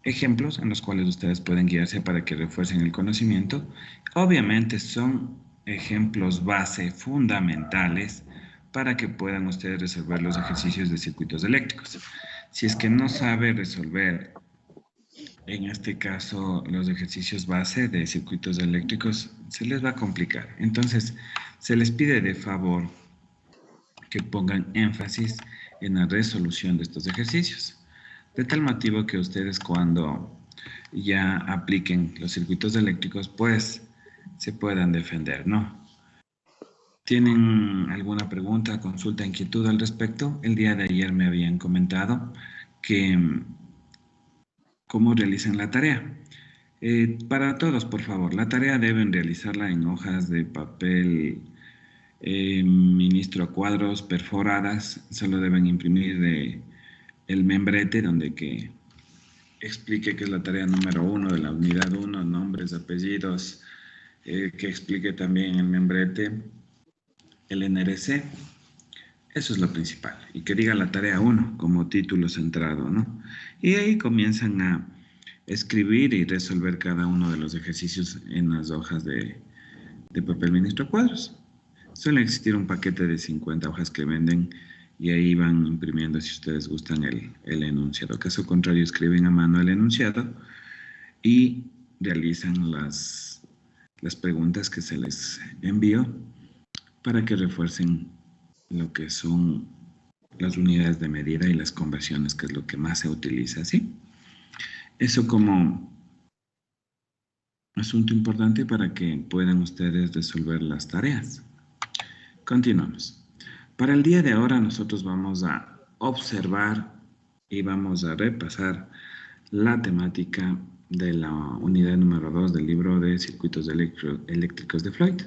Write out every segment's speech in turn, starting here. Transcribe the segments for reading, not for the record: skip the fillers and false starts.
ejemplos en los cuales ustedes pueden guiarse para que refuercen el conocimiento. Obviamente son ejemplos base fundamentales para que puedan ustedes resolver los ejercicios de circuitos eléctricos. Si es que no sabe resolver, en este caso, los ejercicios base de circuitos eléctricos, se les va a complicar. Entonces, se les pide de favor que pongan énfasis en la resolución de estos ejercicios. De tal motivo que ustedes cuando ya apliquen los circuitos eléctricos, pues se puedan defender, ¿no? ¿Tienen alguna pregunta, consulta, inquietud al respecto? El día de ayer me habían comentado que cómo realizan la tarea. Para todos, por favor, la tarea deben realizarla en hojas de papel ministro a cuadros perforadas. Solo deben imprimir el membrete donde que explique que es la tarea número 1 de la unidad 1, nombres, apellidos, que explique también el membrete, el NRC. Eso es lo principal. Y que diga la tarea 1 como título centrado, ¿no? Y ahí comienzan a escribir y resolver cada uno de los ejercicios en las hojas de papel ministro a cuadros. Suele existir un paquete de 50 hojas que venden y ahí van imprimiendo, si ustedes gustan, el enunciado. Caso contrario, escriben a mano el enunciado y realizan las preguntas que se les envió para que refuercen lo que son las unidades de medida y las conversiones, que es lo que más se utiliza, ¿sí? Eso como asunto importante para que puedan ustedes resolver las tareas. Continuamos. Para el día de ahora nosotros vamos a observar y vamos a repasar la temática de la unidad número 2 del libro de circuitos eléctricos de Floyd.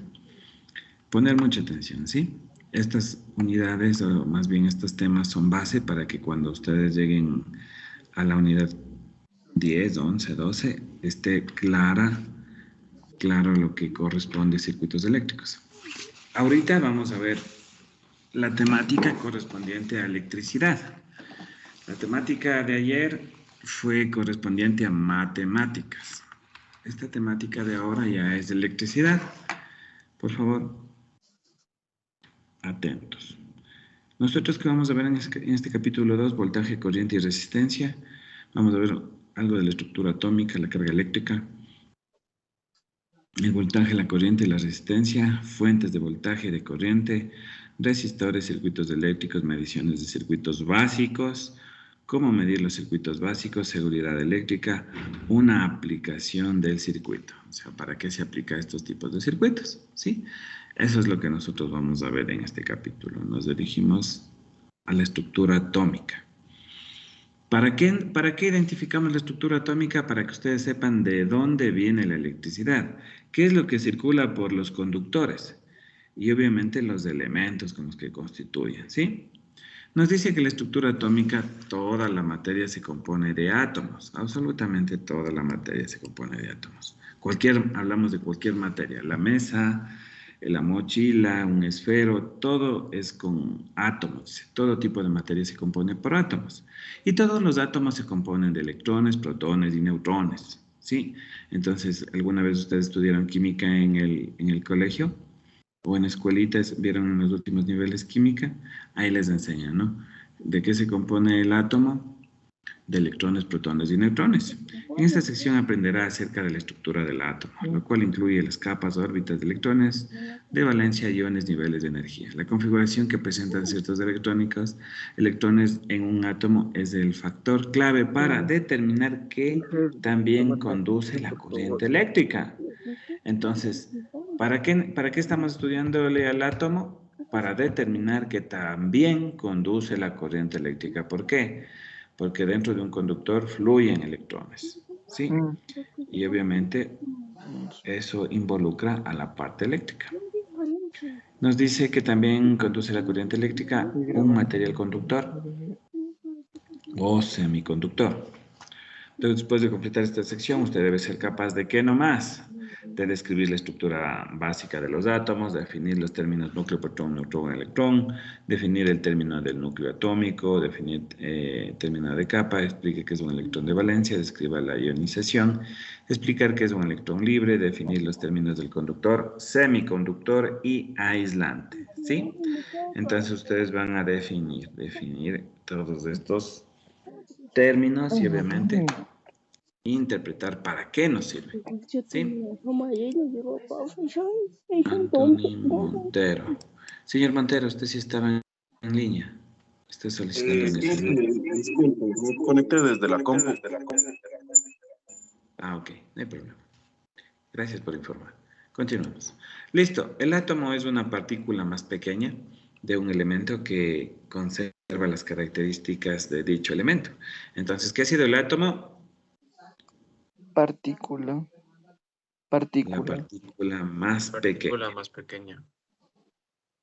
Poner mucha atención, ¿sí? Estas unidades, o más bien estos temas, son base para que cuando ustedes lleguen a la unidad 10, 11, 12, esté claro lo que corresponde a circuitos eléctricos. Ahorita vamos a ver la temática correspondiente a electricidad. La temática de ayer fue correspondiente a matemáticas. Esta temática de ahora ya es de electricidad. Por favor, atentos. Nosotros que vamos a ver en este capítulo 2, voltaje, corriente y resistencia, vamos a ver algo de la estructura atómica, la carga eléctrica, el voltaje, la corriente y la resistencia, fuentes de voltaje y de corriente, resistores, circuitos eléctricos, mediciones de circuitos básicos, cómo medir los circuitos básicos, seguridad eléctrica, una aplicación del circuito. O sea, ¿para qué se aplica estos tipos de circuitos? ¿Sí? Eso es lo que nosotros vamos a ver en este capítulo. Nos dirigimos a la estructura atómica. ¿Para qué identificamos la estructura atómica? Para que ustedes sepan de dónde viene la electricidad, qué es lo que circula por los conductores y obviamente los elementos con los que constituyen, ¿sí? Nos dice que la estructura atómica, toda la materia se compone de átomos, absolutamente toda la materia se compone de átomos. Hablamos de cualquier materia, la mesa, la mochila, un esfero, todo es con átomos. Todo tipo de materia se compone por átomos. Y todos los átomos se componen de electrones, protones y neutrones, ¿sí? Entonces, ¿alguna vez ustedes estudiaron química en el colegio? O en escuelitas, vieron en los últimos niveles química, ahí les enseñan, ¿no? ¿De qué se compone el átomo? De electrones, protones y neutrones. En esta sección aprenderá acerca de la estructura del átomo, lo cual incluye las capas, órbitas de electrones, de valencia, iones, niveles de energía. La configuración que presentan ciertos electrones en un átomo es el factor clave para determinar que también conduce la corriente eléctrica. Entonces, ¿para qué estamos estudiándole al átomo? Para determinar que también conduce la corriente eléctrica. ¿Por qué? Porque dentro de un conductor fluyen electrones, ¿sí? Y obviamente eso involucra a la parte eléctrica. Nos dice que también conduce la corriente eléctrica un material conductor o semiconductor. Entonces, después de completar esta sección, usted debe ser capaz de ¿qué nomás? de describir la estructura básica de los átomos, definir los términos núcleo, protón, neutrón, electrón, definir el término del núcleo atómico, definir término de capa, explique qué es un electrón de valencia, describa la ionización, explicar qué es un electrón libre, definir los términos del conductor, semiconductor y aislante, ¿sí? Entonces ustedes van a definir todos estos términos y obviamente interpretar para qué nos sirve, ¿sí? Anthony Montero. Señor Montero, usted sí estaba en línea. Estoy solicitando un estudio. Disculpe, me conecté desde la compu. Ah, ok, no hay problema. Gracias por informar. Continuamos. Listo, el átomo es una partícula más pequeña de un elemento que conserva las características de dicho elemento. Entonces, ¿qué ha sido el átomo? Partícula. La partícula más pequeña. Más pequeña.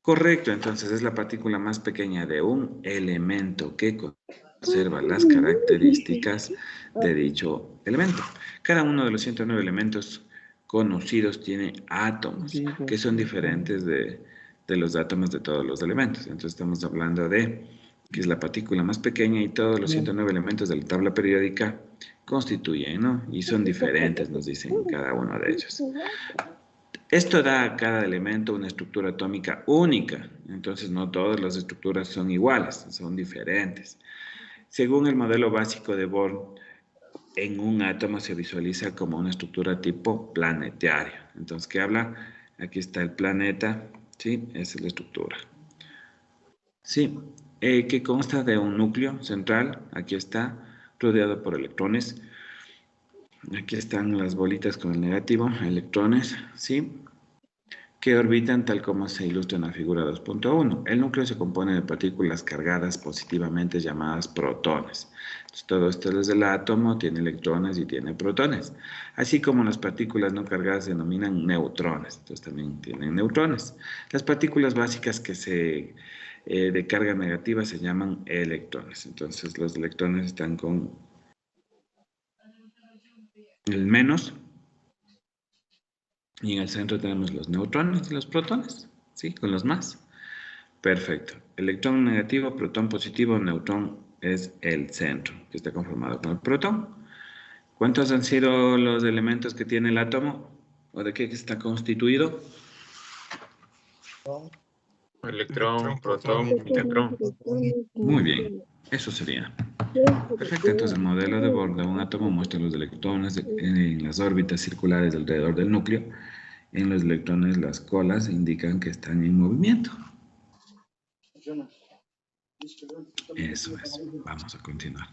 Correcto, entonces es la partícula más pequeña de un elemento que conserva las características de dicho elemento. Cada uno de los 109 elementos conocidos tiene átomos que son diferentes de los átomos de todos los elementos. Entonces estamos hablando de que es la partícula más pequeña y todos los 109 elementos de la tabla periódica constituyen, ¿no? Y son diferentes, nos dicen cada uno de ellos. Esto da a cada elemento una estructura atómica única, entonces no todas las estructuras son iguales, son diferentes. Según el modelo básico de Born, en un átomo se visualiza como una estructura tipo planetario. Entonces, ¿qué habla? Aquí está el planeta, ¿sí? Esa es la estructura. Sí, que consta de un núcleo central, aquí está, rodeado por electrones. Aquí están las bolitas con el negativo, electrones, ¿sí? Que orbitan tal como se ilustra en la figura 2.1. El núcleo se compone de partículas cargadas positivamente llamadas protones. Entonces, todo esto es del átomo, tiene electrones y tiene protones. Así como las partículas no cargadas se denominan neutrones. Entonces también tienen neutrones. Las partículas básicas que se de carga negativa se llaman electrones. Entonces los electrones están con el menos. Y en el centro tenemos los neutrones y los protones, ¿sí? Con los más. Perfecto. Electrón negativo, protón positivo, neutrón es el centro, que está conformado con el protón. ¿Cuántos han sido los elementos que tiene el átomo? ¿O de qué está constituido? Electrón, protón y neutrón. Muy bien. Eso sería. Perfecto. Entonces el modelo de Born de un átomo muestra los electrones en las órbitas circulares alrededor del núcleo. En los electrones las colas indican que están en movimiento. Eso es. Vamos a continuar.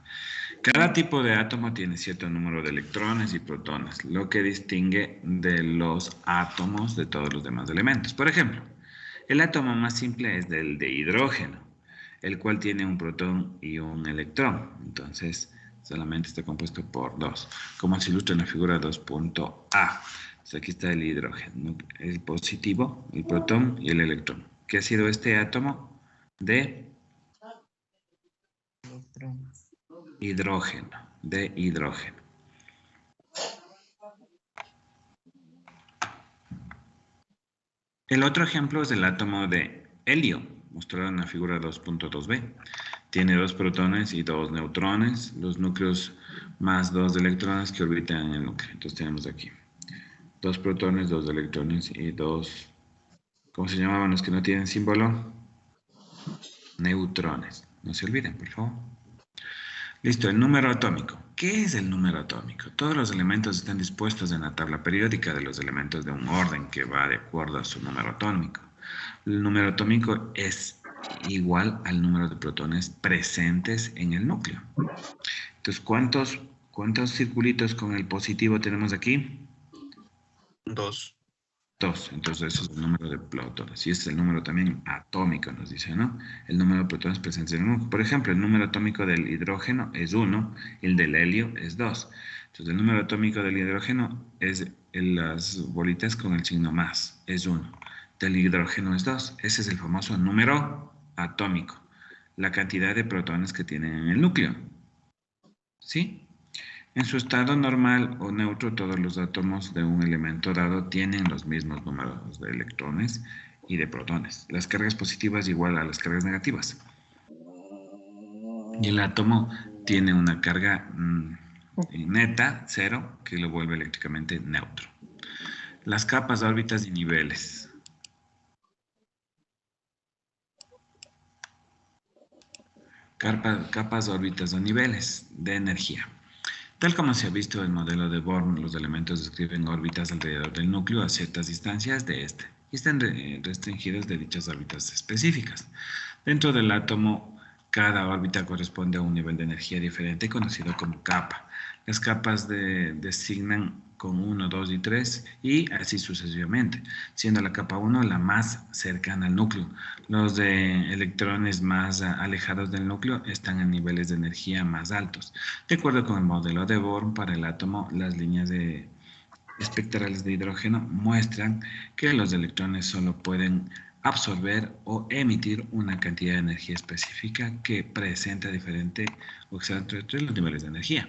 Cada tipo de átomo tiene cierto número de electrones y protones, lo que distingue de los átomos de todos los demás elementos. Por ejemplo, el átomo más simple es el de hidrógeno, el cual tiene un protón y un electrón. Entonces, solamente está compuesto por dos, como se ilustra en la figura 2.A. Entonces, aquí está el hidrógeno, el positivo, el protón y el electrón. ¿Qué ha sido este átomo? De hidrógeno, de hidrógeno. El otro ejemplo es el átomo de helio, mostrado en la figura 2.2b. Tiene dos protones y dos neutrones, los núcleos más dos electrones que orbitan en el núcleo. Entonces tenemos aquí dos protones, dos electrones y dos, ¿cómo se llamaban los que no tienen símbolo? Neutrones. No se olviden, por favor. Listo, el número atómico. ¿Qué es el número atómico? Todos los elementos están dispuestos en la tabla periódica de los elementos de un orden que va de acuerdo a su número atómico. El número atómico es igual al número de protones presentes en el núcleo. Entonces, ¿cuántos circulitos con el positivo tenemos aquí? 2. 2. Entonces, ese es el número de protones. Y ese es el número también atómico, nos dice, ¿no? El número de protones presentes en el núcleo. Por ejemplo, el número atómico del hidrógeno es 1, el del helio es 2. Entonces, el número atómico del hidrógeno es las bolitas con el signo más, es 1. Del hidrógeno es 2. Ese es el famoso número atómico. La cantidad de protones que tienen en el núcleo. ¿Sí? En su estado normal o neutro, todos los átomos de un elemento dado tienen los mismos números de electrones y de protones. Las cargas positivas igual a las cargas negativas. Y el átomo tiene una carga neta, cero, que lo vuelve eléctricamente neutro. Las capas, órbitas y niveles. Capas, órbitas o niveles de energía. Tal como se ha visto en el modelo de Born, los elementos describen órbitas alrededor del núcleo a ciertas distancias de este y están restringidos de dichas órbitas específicas. Dentro del átomo, cada órbita corresponde a un nivel de energía diferente conocido como capa. Las capas designan con 1, 2 y 3 y así sucesivamente, siendo la capa 1 la más cercana al núcleo. Los de electrones más alejados del núcleo están en niveles de energía más altos. De acuerdo con el modelo de Born para el átomo, las líneas espectrales de hidrógeno muestran que los electrones solo pueden absorber o emitir una cantidad de energía específica que presenta diferente entre los niveles de energía.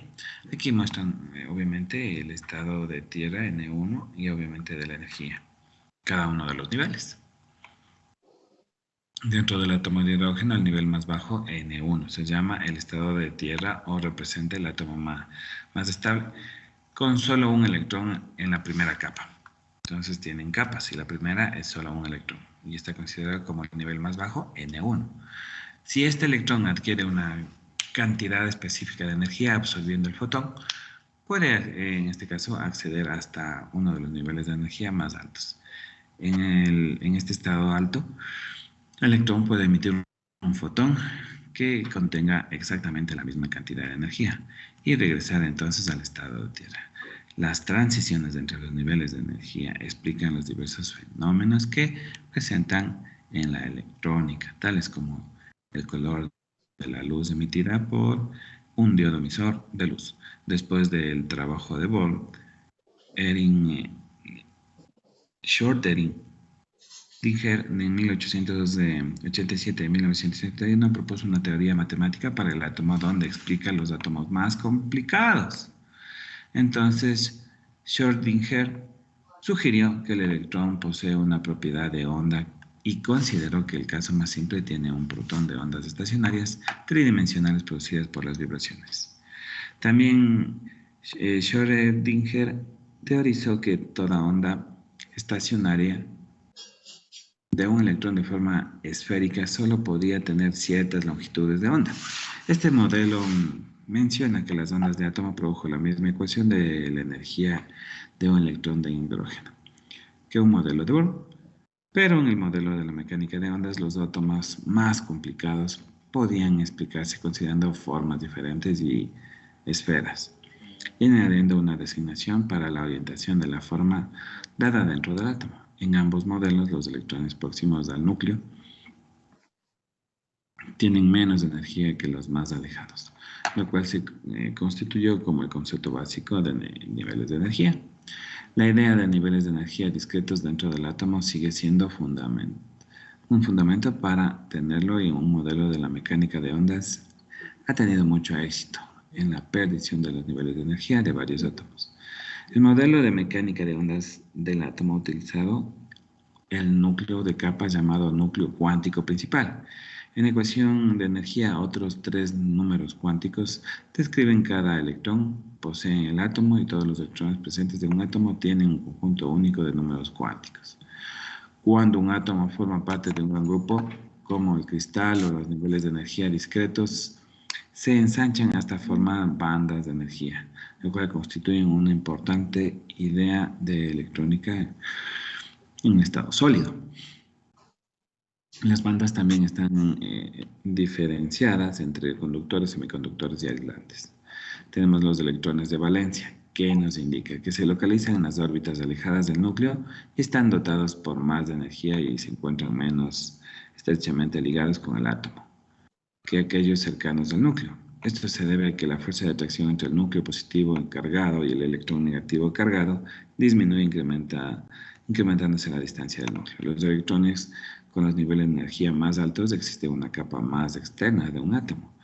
Aquí muestran obviamente el estado de tierra N1 y obviamente de la energía, cada uno de los niveles. Dentro del átomo de hidrógeno, el nivel más bajo, N1, se llama el estado de tierra o representa el átomo más estable, con solo un electrón en la primera capa. Entonces tienen capas y la primera es solo un electrón y está considerado como el nivel más bajo, N1. Si este electrón adquiere una cantidad específica de energía absorbiendo el fotón, puede en este caso acceder hasta uno de los niveles de energía más altos. En este estado alto, el electrón puede emitir un fotón que contenga exactamente la misma cantidad de energía y regresar entonces al estado de tierra. Las transiciones entre los niveles de energía explican los diversos fenómenos que presentan en la electrónica, tales como el color de la luz emitida por un diodo emisor de luz. Después del trabajo de Born, Schrödinger en 1887 y 1971 propuso una teoría matemática para el átomo donde explica los átomos más complicados. Entonces, Schrödinger sugirió que el electrón posee una propiedad de onda y consideró que el caso más simple tiene un protón de ondas estacionarias tridimensionales producidas por las vibraciones. También Schrödinger teorizó que toda onda estacionaria de un electrón de forma esférica solo podía tener ciertas longitudes de onda. Este modelo menciona que las ondas de átomo produjo la misma ecuación de la energía de un electrón de hidrógeno que un modelo de Bohr, pero en el modelo de la mecánica de ondas los átomos más complicados podían explicarse considerando formas diferentes y esferas, y añadiendo una designación para la orientación de la forma dada dentro del átomo. En ambos modelos, los electrones próximos al núcleo tienen menos energía que los más alejados, lo cual se constituyó como el concepto básico de niveles de energía. La idea de niveles de energía discretos dentro del átomo sigue siendo un fundamento para tenerlo, y un modelo de la mecánica de ondas ha tenido mucho éxito en la predicción de los niveles de energía de varios átomos. El modelo de mecánica de ondas del átomo ha utilizado el núcleo de capas llamado núcleo cuántico principal. En la ecuación de energía, otros 3 números cuánticos describen cada electrón posee en el átomo, y todos los electrones presentes de un átomo tienen un conjunto único de números cuánticos. Cuando un átomo forma parte de un gran grupo, como el cristal o los niveles de energía discretos, se ensanchan hasta formar bandas de energía, lo cual constituyen una importante idea de electrónica en estado sólido. Las bandas también están diferenciadas entre conductores, semiconductores y aislantes. Tenemos los electrones de valencia, que nos indica que se localizan en las órbitas alejadas del núcleo y están dotados por más de energía y se encuentran menos estrechamente ligados con el átomo que aquellos cercanos al núcleo. Esto se debe a que la fuerza de atracción entre el núcleo positivo cargado y el electrón negativo cargado disminuye incrementándose la distancia del núcleo. Los electrones con los niveles de energía más altos existe una capa más externa de un átomo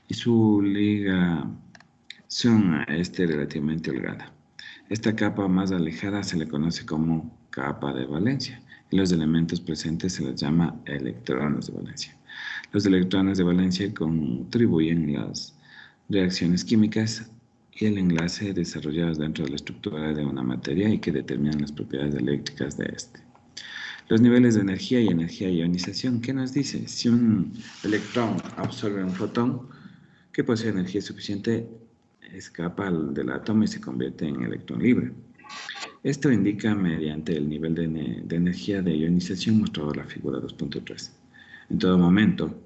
y su liga son relativamente holgada. Esta capa más alejada se le conoce como capa de valencia y los elementos presentes se les llama electrones de valencia. Los electrones de valencia contribuyen a las reacciones químicas y el enlace desarrollados dentro de la estructura de una materia y que determinan las propiedades eléctricas de este. Los niveles de energía y energía de ionización. ¿Qué nos dice? Si un electrón absorbe un fotón que posee energía suficiente, escapa del átomo y se convierte en electrón libre. Esto indica mediante el nivel de energía de ionización mostrado en la figura 2.3. En todo momento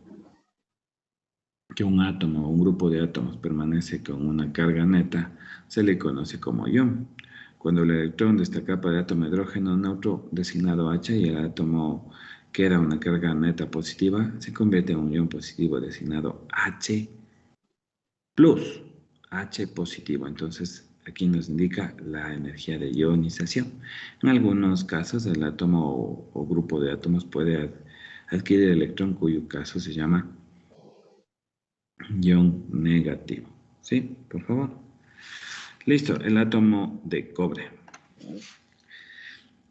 que un átomo o un grupo de átomos permanece con una carga neta, se le conoce como ion. Cuando el electrón de esta capa de átomo de hidrógeno neutro designado H y el átomo que era una carga neta positiva se convierte en un ion positivo designado H plus, H positivo. Entonces aquí nos indica la energía de ionización. En algunos casos el átomo o grupo de átomos puede adquirir el electrón cuyo caso se llama ion negativo. ¿Sí? Por favor. Listo, el átomo de cobre.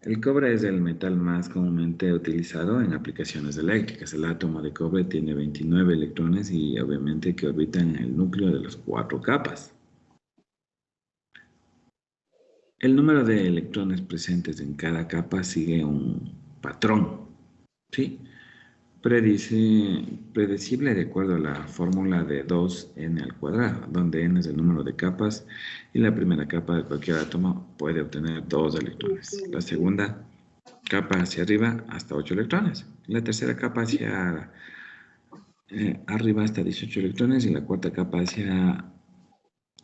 El cobre es el metal más comúnmente utilizado en aplicaciones eléctricas. El átomo de cobre tiene 29 electrones y obviamente que orbitan en el núcleo de las 4 capas. El número de electrones presentes en cada capa sigue un patrón, ¿sí? Predecible de acuerdo a la fórmula de 2n al cuadrado, donde n es el número de capas y la primera capa de cualquier átomo puede obtener 2 electrones. La segunda capa hacia arriba hasta 8 electrones. La tercera capa hacia arriba hasta 18 electrones y la cuarta capa hacia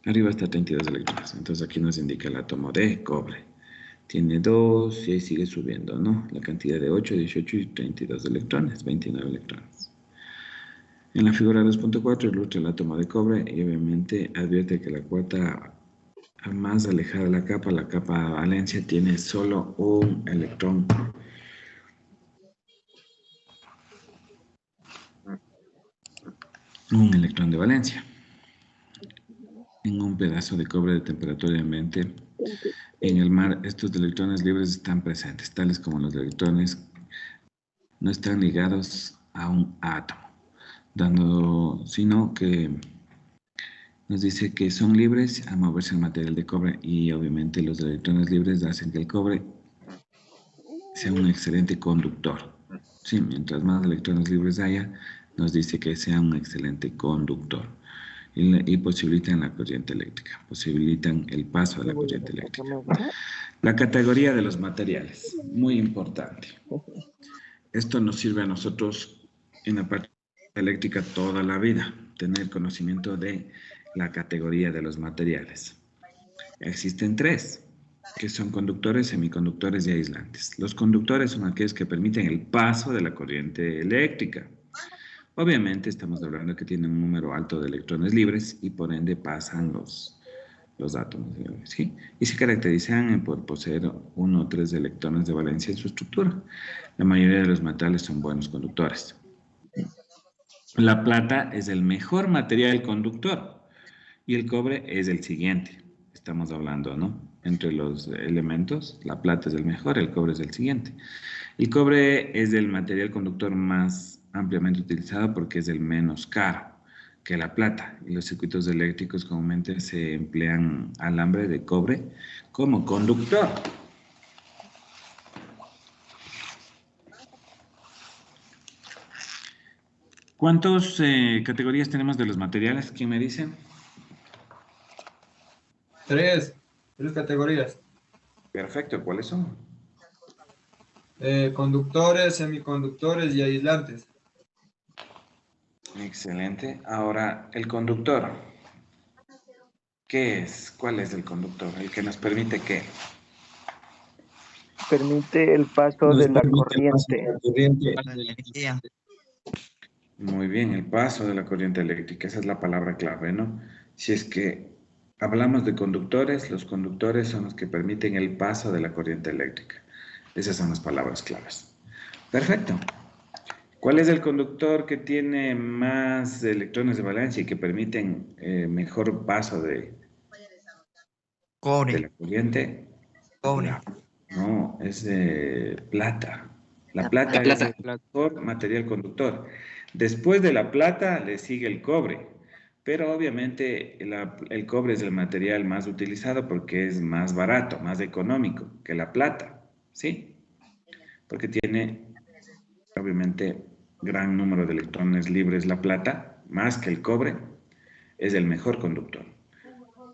arriba hasta 32 electrones. Entonces aquí nos indica el átomo de cobre. Tiene 2 y ahí sigue subiendo, ¿no? La cantidad de 8, 18 y 32 electrones, 29 electrones. En la figura 2.4 ilustra el átomo de cobre y obviamente advierte que la cuarta más alejada de la capa valencia, tiene solo un electrón. Un electrón de valencia. En un pedazo de cobre de temperatura ambiente, en el mar, estos electrones libres están presentes, tales como los electrones no están ligados a un átomo, sino que nos dice que son libres al moverse el material de cobre y obviamente los electrones libres hacen que el cobre sea un excelente conductor. Sí, mientras más electrones libres haya, nos dice que sea un excelente conductor y posibilitan la corriente eléctrica, posibilitan el paso de la corriente eléctrica. La categoría de los materiales, muy importante. Esto nos sirve a nosotros en la parte eléctrica toda la vida, tener conocimiento de la categoría de los materiales. Existen 3, que son conductores, semiconductores y aislantes. Los conductores son aquellos que permiten el paso de la corriente eléctrica. Obviamente estamos hablando que tienen un número alto de electrones libres y por ende pasan los átomos, ¿sí? Y se caracterizan por poseer 1 o 3 electrones de valencia en su estructura. La mayoría de los metales son buenos conductores. La plata es el mejor material conductor y el cobre es el siguiente. Estamos hablando, ¿no? Entre los elementos, la plata es el mejor, el cobre es el siguiente. El cobre es el material conductor más ampliamente utilizado porque es el menos caro que la plata. Y los circuitos eléctricos comúnmente se emplean alambre de cobre como conductor. ¿Cuántas categorías tenemos de los materiales? ¿Quién me dice? 3 categorías. Perfecto, ¿cuáles son? Conductores, semiconductores y aislantes. Excelente. Ahora, el conductor. ¿Qué es? ¿Cuál es el conductor? ¿El que nos permite qué? Permite el paso de la corriente. Muy bien, el paso de la corriente eléctrica. Esa es la palabra clave, ¿no? Si es que hablamos de conductores, los conductores son los que permiten el paso de la corriente eléctrica. Esas son las palabras claves. Perfecto. ¿Cuál es el conductor que tiene más electrones de valencia y que permiten mejor paso de Cobre. la corriente? Cobre. No, es plata. La La plata es el plata. mejor material conductor. Después de la plata le sigue el cobre, pero obviamente el cobre es el material más utilizado porque es más barato, más económico que la plata, ¿sí? Porque tiene obviamente gran número de electrones libres la plata, más que el cobre, es el mejor conductor.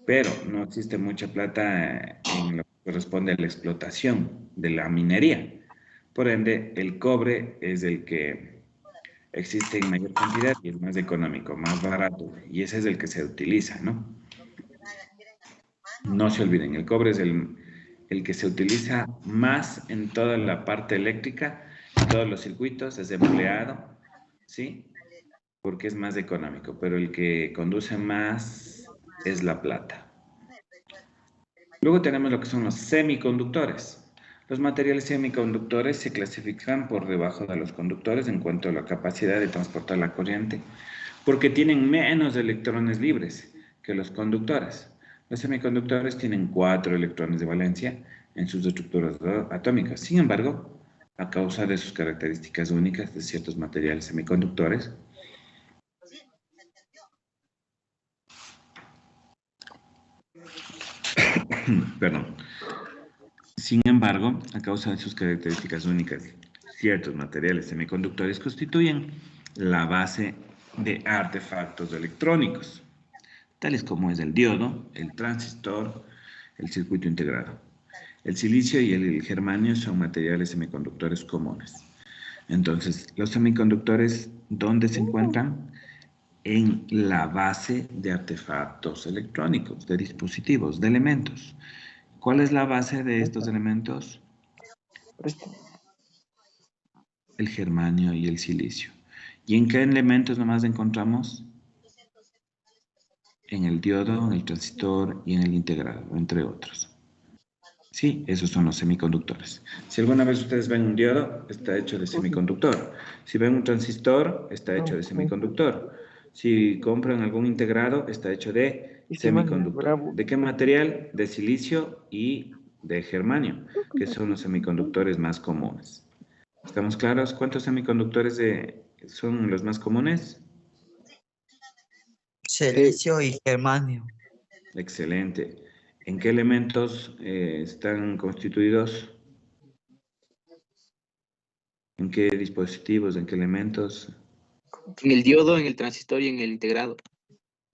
Pero no existe mucha plata en lo que corresponde a la explotación de la minería. Por ende, el cobre es el que existe en mayor cantidad y es más económico, más barato, y ese es el que se utiliza, ¿no? No se olviden, el cobre es el que se utiliza más en toda la parte eléctrica, en todos los circuitos, es empleado, ¿sí? Porque es más económico, pero el que conduce más es la plata. Luego tenemos lo que son los semiconductores. Los materiales semiconductores se clasifican por debajo de los conductores en cuanto a la capacidad de transportar la corriente, porque tienen menos electrones libres que los conductores. Los semiconductores tienen 4 electrones de valencia en sus estructuras atómicas. Sin embargo, a causa de sus características únicas de ciertos materiales semiconductores, perdón. Sin embargo, a causa de sus características únicas, ciertos materiales semiconductores constituyen la base de artefactos electrónicos, tales como es el diodo, el transistor, el circuito integrado. El silicio y el germanio son materiales semiconductores comunes. Entonces, los semiconductores, ¿dónde se encuentran? En la base de artefactos electrónicos, de dispositivos, de elementos. ¿Cuál es la base de estos elementos? El germanio y el silicio. ¿Y en qué elementos nomás encontramos? En el diodo, en el transistor y en el integrado, entre otros. Sí, esos son los semiconductores. Si alguna vez ustedes ven un diodo, está hecho de semiconductor. Si ven un transistor, está hecho de semiconductor. Si compran algún integrado, está hecho de semiconductor. ¿De qué material? De silicio y de germanio, que son los semiconductores más comunes. ¿Estamos claros? ¿Cuántos semiconductores son los más comunes? Silicio y germanio. Excelente. ¿En qué elementos están constituidos? ¿En qué dispositivos? ¿En qué elementos? En el diodo, en el transistor y en el integrado.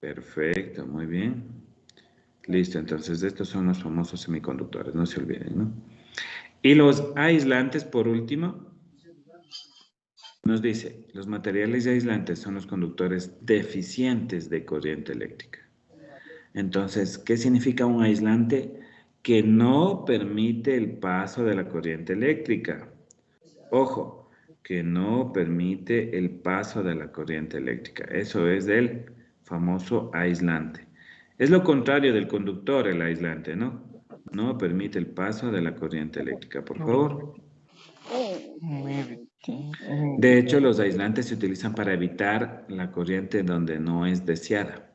Perfecto, muy bien. Listo, entonces estos son los famosos semiconductores, no se olviden, ¿no? Y los aislantes, por último, nos dice, los materiales aislantes son los conductores deficientes de corriente eléctrica. Entonces, ¿qué significa un aislante? Que no permite el paso de la corriente eléctrica. Ojo, que no permite el paso de la corriente eléctrica. Eso es el famoso aislante. Es lo contrario del conductor, el aislante, ¿no? No permite el paso de la corriente eléctrica, por favor. De hecho, los aislantes se utilizan para evitar la corriente donde no es deseada.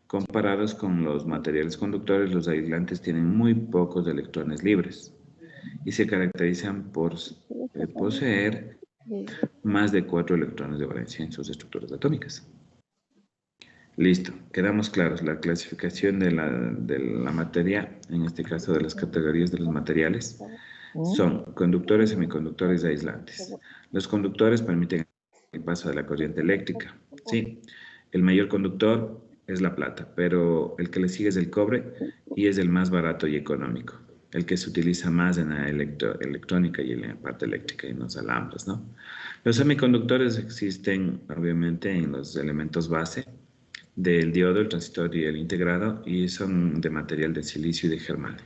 Comparados con los materiales conductores, los aislantes tienen muy pocos electrones libres y se caracterizan por poseer más de 4 electrones de valencia en sus estructuras atómicas. Listo, quedamos claros. La clasificación de la materia, en este caso de las categorías de los materiales, son conductores, semiconductores y aislantes. Los conductores permiten el paso de la corriente eléctrica. Sí, el mayor conductor es la plata, pero el que le sigue es el cobre y es el más barato y económico. El que se utiliza más en la electrónica y en la parte eléctrica y en los alambres, ¿no? Los semiconductores existen, obviamente, en los elementos base del diodo, el transistor y el integrado, y son de material de silicio y de germanio.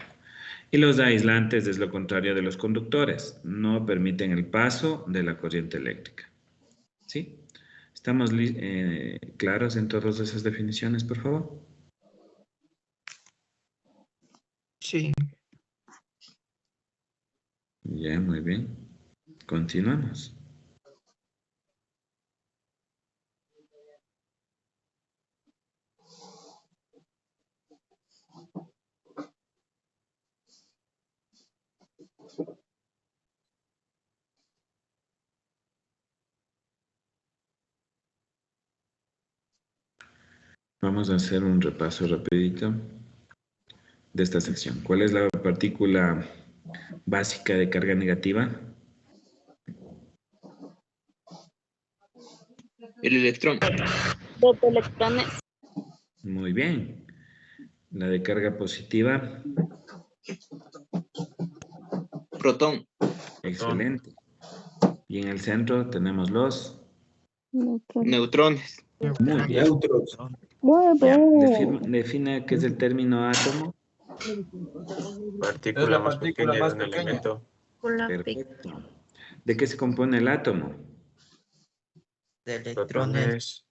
Y los aislantes es lo contrario de los conductores, no permiten el paso de la corriente eléctrica. ¿Sí? ¿Estamos claros en todas esas definiciones, por favor? Sí. Ya, muy bien. Continuamos. Vamos a hacer un repaso rapidito de esta sección. ¿Cuál es la partícula básica de carga negativa? El electrón. Electrones. Muy bien. La de carga positiva. Protón. Excelente. Y en el centro tenemos los... Neutrones. Muy bien. Neutros. Muy Ya. bien. Define qué es el término átomo. Partícula Es la más partícula pequeña más de un pequeña. elemento. Perfecto. ¿De qué se compone el átomo? De electrones.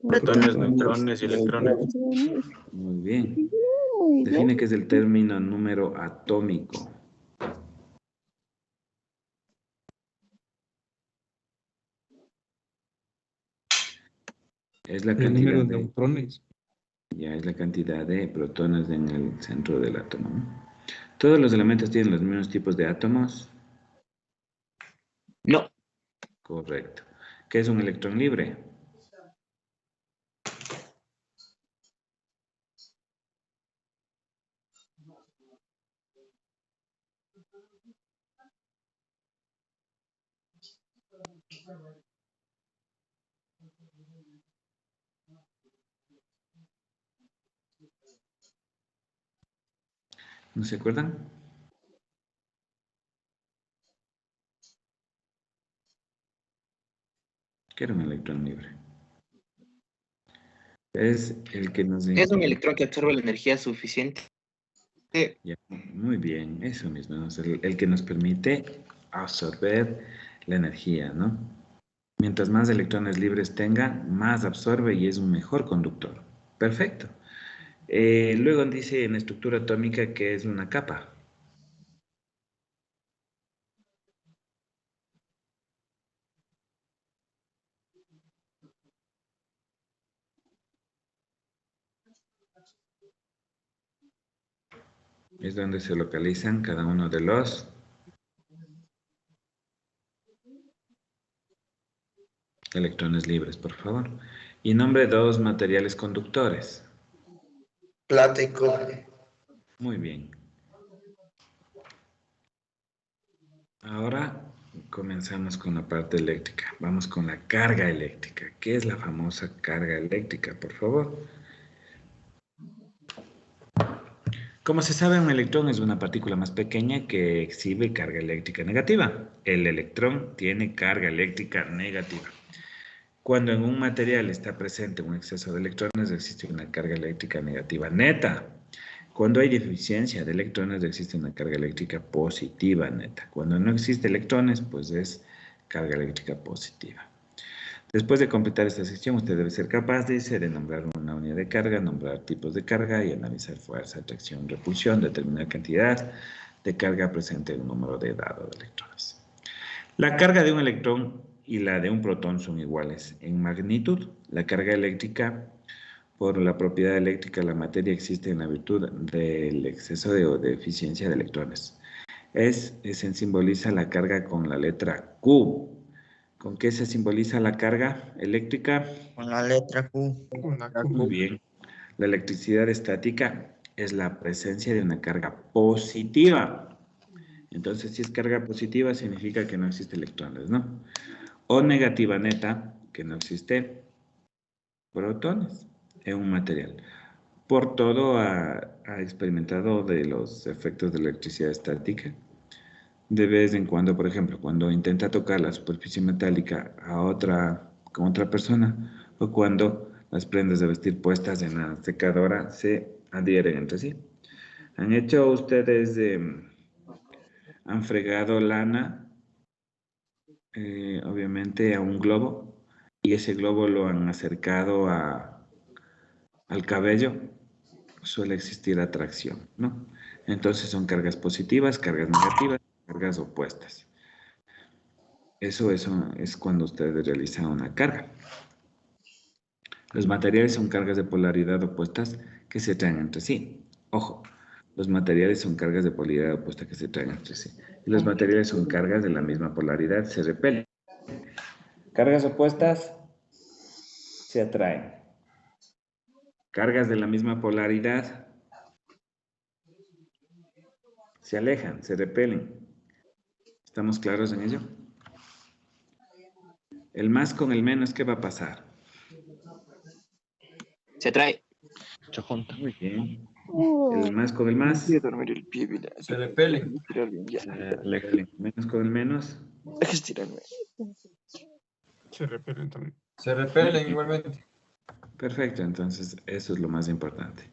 Protones, neutrones y electrones. Muy bien. Muy bien. Define qué es el término número atómico. Es la El cantidad número de de... neutrones. Ya es la cantidad de protones en el centro del átomo, ¿no? ¿Todos los elementos tienen los mismos tipos de átomos? No. Correcto. ¿Qué es un electrón libre? ¿No se acuerdan? ¿Qué era un electrón libre? Es el que nos... Es un electrón que absorbe la energía suficiente. Ya, muy bien, eso mismo, ¿no? Es el que nos permite absorber la energía, ¿no? Mientras más electrones libres tenga, más absorbe y es un mejor conductor. Perfecto. Luego dice en estructura atómica que es una capa. Es donde se localizan cada uno de los electrones libres, por favor. Y nombre dos materiales conductores. Plata y cobre. Muy bien. Ahora comenzamos con la parte eléctrica. Vamos con la carga eléctrica. ¿Qué es la famosa carga eléctrica, por favor? Como se sabe, un electrón es una partícula más pequeña que exhibe carga eléctrica negativa. El electrón tiene carga eléctrica negativa. Cuando en un material está presente un exceso de electrones, existe una carga eléctrica negativa neta. Cuando hay deficiencia de electrones, existe una carga eléctrica positiva neta. Cuando no existe electrones, pues es carga eléctrica positiva. Después de completar esta sección, usted debe ser capaz de nombrar una unidad de carga, nombrar tipos de carga y analizar fuerza, atracción, repulsión, determinar cantidad de carga presente en un número de dado de electrones. La carga de un electrón y la de un protón son iguales en magnitud. La carga eléctrica, por la propiedad eléctrica de la materia, existe en la virtud del exceso o de eficiencia de electrones. Se simboliza la carga con la letra Q. ¿Con qué se simboliza la carga eléctrica? Con la letra Q. Muy bien. La electricidad estática es la presencia de una carga positiva. Entonces, si es carga positiva, significa que no existe electrones, ¿no? O negativa neta, que no existe protones en un material. Por todo ha experimentado de los efectos de la electricidad estática. De vez en cuando, por ejemplo, cuando intenta tocar la superficie metálica con otra persona, o cuando las prendas de vestir puestas en la secadora se adhieren entre sí. ¿Han hecho ustedes, han fregado lana, obviamente, a un globo, y ese globo lo han acercado al cabello? Suele existir atracción, ¿no? Entonces son cargas positivas, cargas negativas, cargas opuestas. Eso es cuando ustedes realizan una carga. Los materiales son cargas de polaridad opuestas que se atraen entre sí. Ojo, los materiales son cargas de polaridad opuesta que se atraen entre sí. Y los materiales son cargas de la misma polaridad, se repelen. Cargas opuestas se atraen. cargas de la misma polaridad se alejan, se repelen. ¿Estamos claros en ello? El más con el menos, ¿qué va a pasar? Se atrae. Se junta. Muy bien. El más con el más. Voy a dormir el pie, mira. Se repele. Voy a estirar bien, ya. Repelen. Menos con el menos. Deja estirarme. Se repelen también. Se repelen igualmente. Perfecto, entonces eso es lo más importante.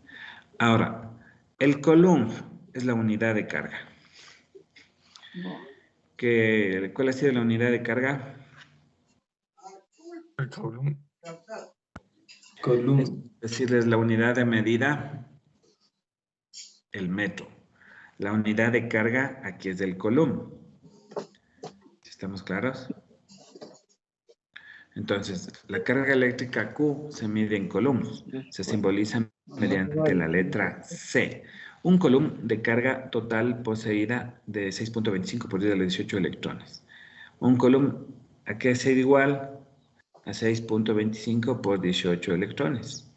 Ahora, el coulomb es la unidad de carga. ¿Cuál ha sido la unidad de carga? El Coulomb. Coulomb. Es decir, es la unidad de medida, el metro. La unidad de carga aquí es el coulomb. ¿Estamos claros? Entonces, la carga eléctrica Q se mide en coulombs. Se simboliza mediante la letra C. Un coulomb de carga total poseída de 6.25 por 10 a la 18 electrones. Un coulomb, ¿a qué es igual? A 6.25 por 18 electrones.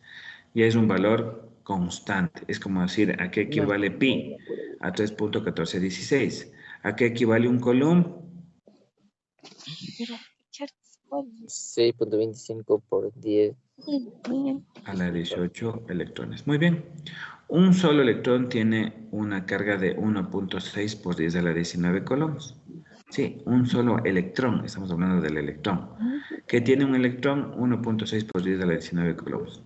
Y es un valor constante. Es como decir, ¿a qué equivale pi? A 3.1416. ¿A qué equivale un coulomb? 6.25 por 10. A la 18 electrones. Muy bien. Un solo electrón tiene una carga de 1.6 por 10 a la 19 coulombs. Sí, un solo electrón, estamos hablando del electrón. ¿Qué tiene un electrón? 1.6 por 10 a la 19 coulombs.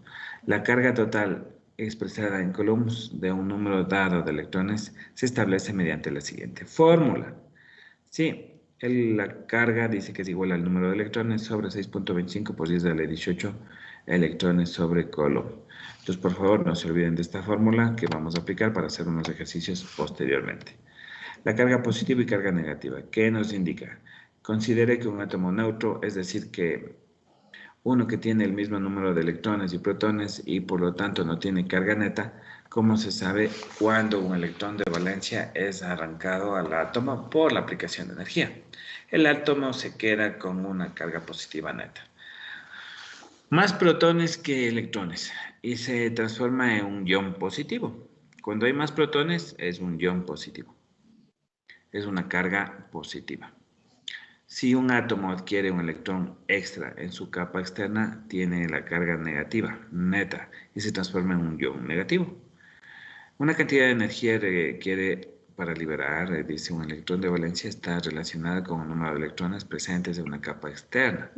La carga total expresada en coulombs de un número dado de electrones se establece mediante la siguiente fórmula. Sí, la carga dice que es igual al número de electrones sobre 6.25 por 10 a la 18 electrones sobre coulomb. Entonces, por favor, no se olviden de esta fórmula que vamos a aplicar para hacer unos ejercicios posteriormente. La carga positiva y carga negativa, ¿qué nos indica? Considere que un átomo neutro, es decir, que uno que tiene el mismo número de electrones y protones y por lo tanto no tiene carga neta, ¿cómo se sabe cuándo un electrón de valencia es arrancado al átomo por la aplicación de energía? El átomo se queda con una carga positiva neta. Más protones que electrones y se transforma en un ion positivo. Cuando hay más protones es un ion positivo. Es una carga positiva. Si un átomo adquiere un electrón extra en su capa externa, tiene la carga negativa, neta, y se transforma en un ion negativo. Una cantidad de energía requiere para liberar, dice, un electrón de valencia está relacionada con el número de electrones presentes en una capa externa.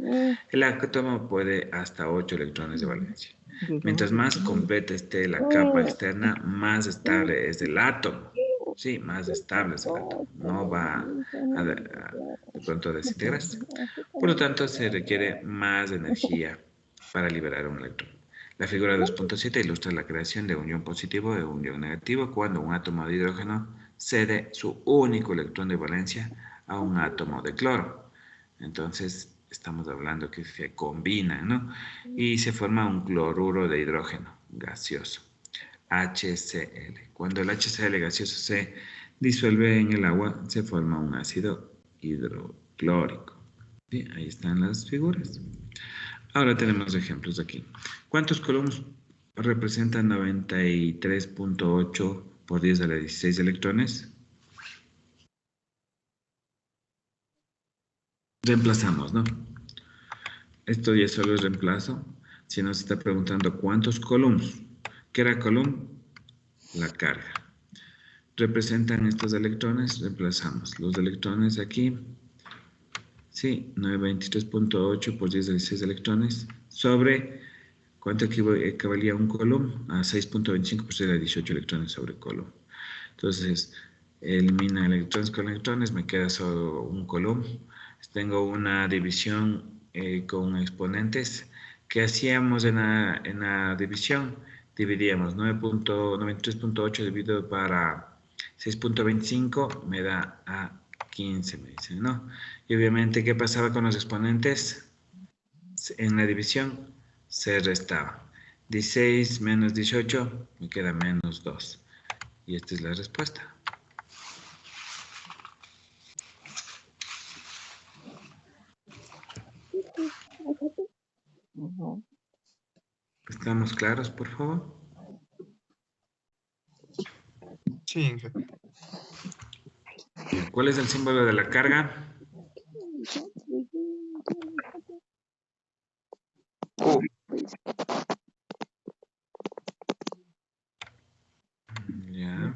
El átomo puede hasta 8 electrones de valencia. Mientras más completa esté la capa externa, más estable es el átomo. Sí, más estable es el átomo. No va de pronto a desintegrarse. Por lo tanto, se requiere más energía para liberar un electrón. La figura 2.7 ilustra la creación de un ion positivo y un ion negativo cuando un átomo de hidrógeno cede su único electrón de valencia a un átomo de cloro. Entonces, estamos hablando que se combinan, ¿no? Y se forma un cloruro de hidrógeno gaseoso, HCl. Cuando el HCl gaseoso se disuelve en el agua, se forma un ácido hidroclórico. ¿Sí? Ahí están las figuras. Ahora tenemos ejemplos aquí. ¿Cuántos coulombs representan 93.8 por 10 a la 16 electrones? Reemplazamos, ¿no? Esto ya solo es reemplazo. Si nos está preguntando cuántos coulombs. ¿Qué era coulomb? La carga. Representan estos electrones, reemplazamos. Los electrones aquí, sí, 923.8 por 10 a 16 electrones sobre... ¿Cuánto equivalía un coulomb? A 6.25 por 10 a 18 electrones sobre coulomb. Entonces, elimina electrones con electrones, me queda solo un coulomb. Tengo una división con exponentes. ¿Qué hacíamos en la división? Dividíamos 93.8 dividido para 6.25 me da a 15, me dicen, ¿no? Y obviamente, ¿qué pasaba con los exponentes? En la división se restaba. 16 menos 18 me queda menos 2. Y esta es la respuesta. ¿Estamos claros, por favor? Sí, jefe. ¿Cuál es el símbolo de la carga? Ya.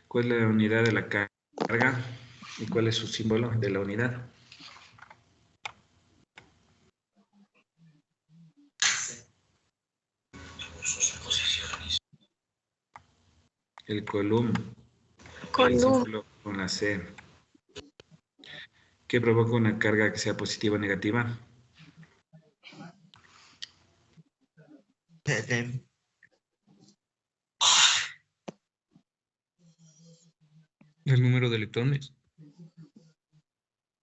¿Cuál es la unidad de la carga? ¿Y cuál es su símbolo de la unidad? El coulomb. El símbolo con la C. ¿Qué provoca una carga que sea positiva o negativa? El número de electrones.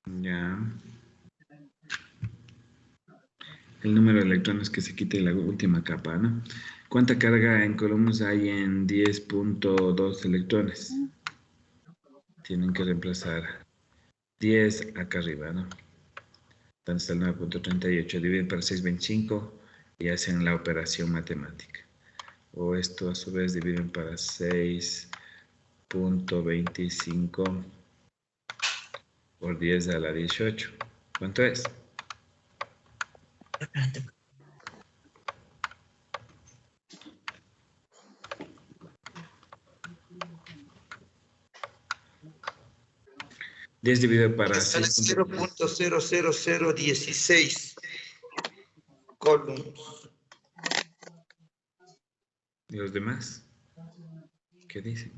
Ya. El número de electrones que se quite la última capa, ¿no? ¿Cuánta carga en coulombs hay en 10.2 electrones? Tienen que reemplazar 10 acá arriba, ¿no? Entonces el 9.38 dividen para 6.25 y hacen la operación matemática. O esto a su vez dividen para 6.25 por 10 a la 18. ¿Cuánto es? ¿10 dividido para 6? 0.00016 coulombs. ¿Y los demás? ¿Qué dicen?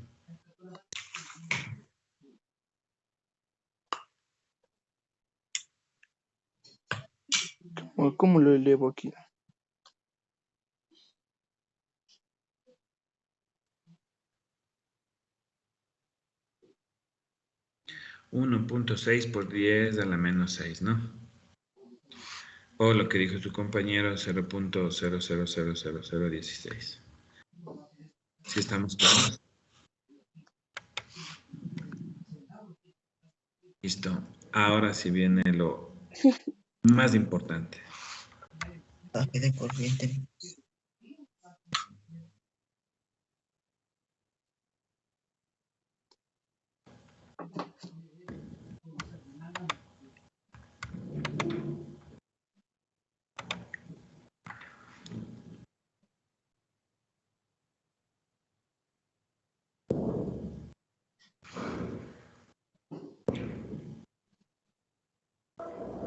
¿Cómo lo elevo aquí? .6 por 10 a la menos 6, ¿no? O lo que dijo su compañero, 0.000016. ¿Sí estamos claros? Listo. Ahora sí viene lo más importante. De corriente.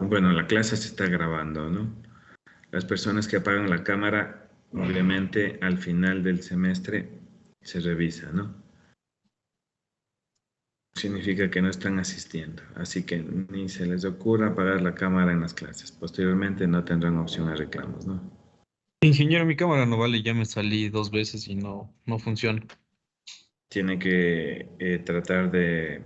Bueno, la clase se está grabando, ¿no? Las personas que apagan la cámara, obviamente al final del semestre se revisa, ¿no? Significa que no están asistiendo, así que ni se les ocurra apagar la cámara en las clases. Posteriormente no tendrán opción a reclamos, ¿no? Ingeniero, mi cámara no vale, ya me salí 2 veces y no funciona. Tiene que tratar de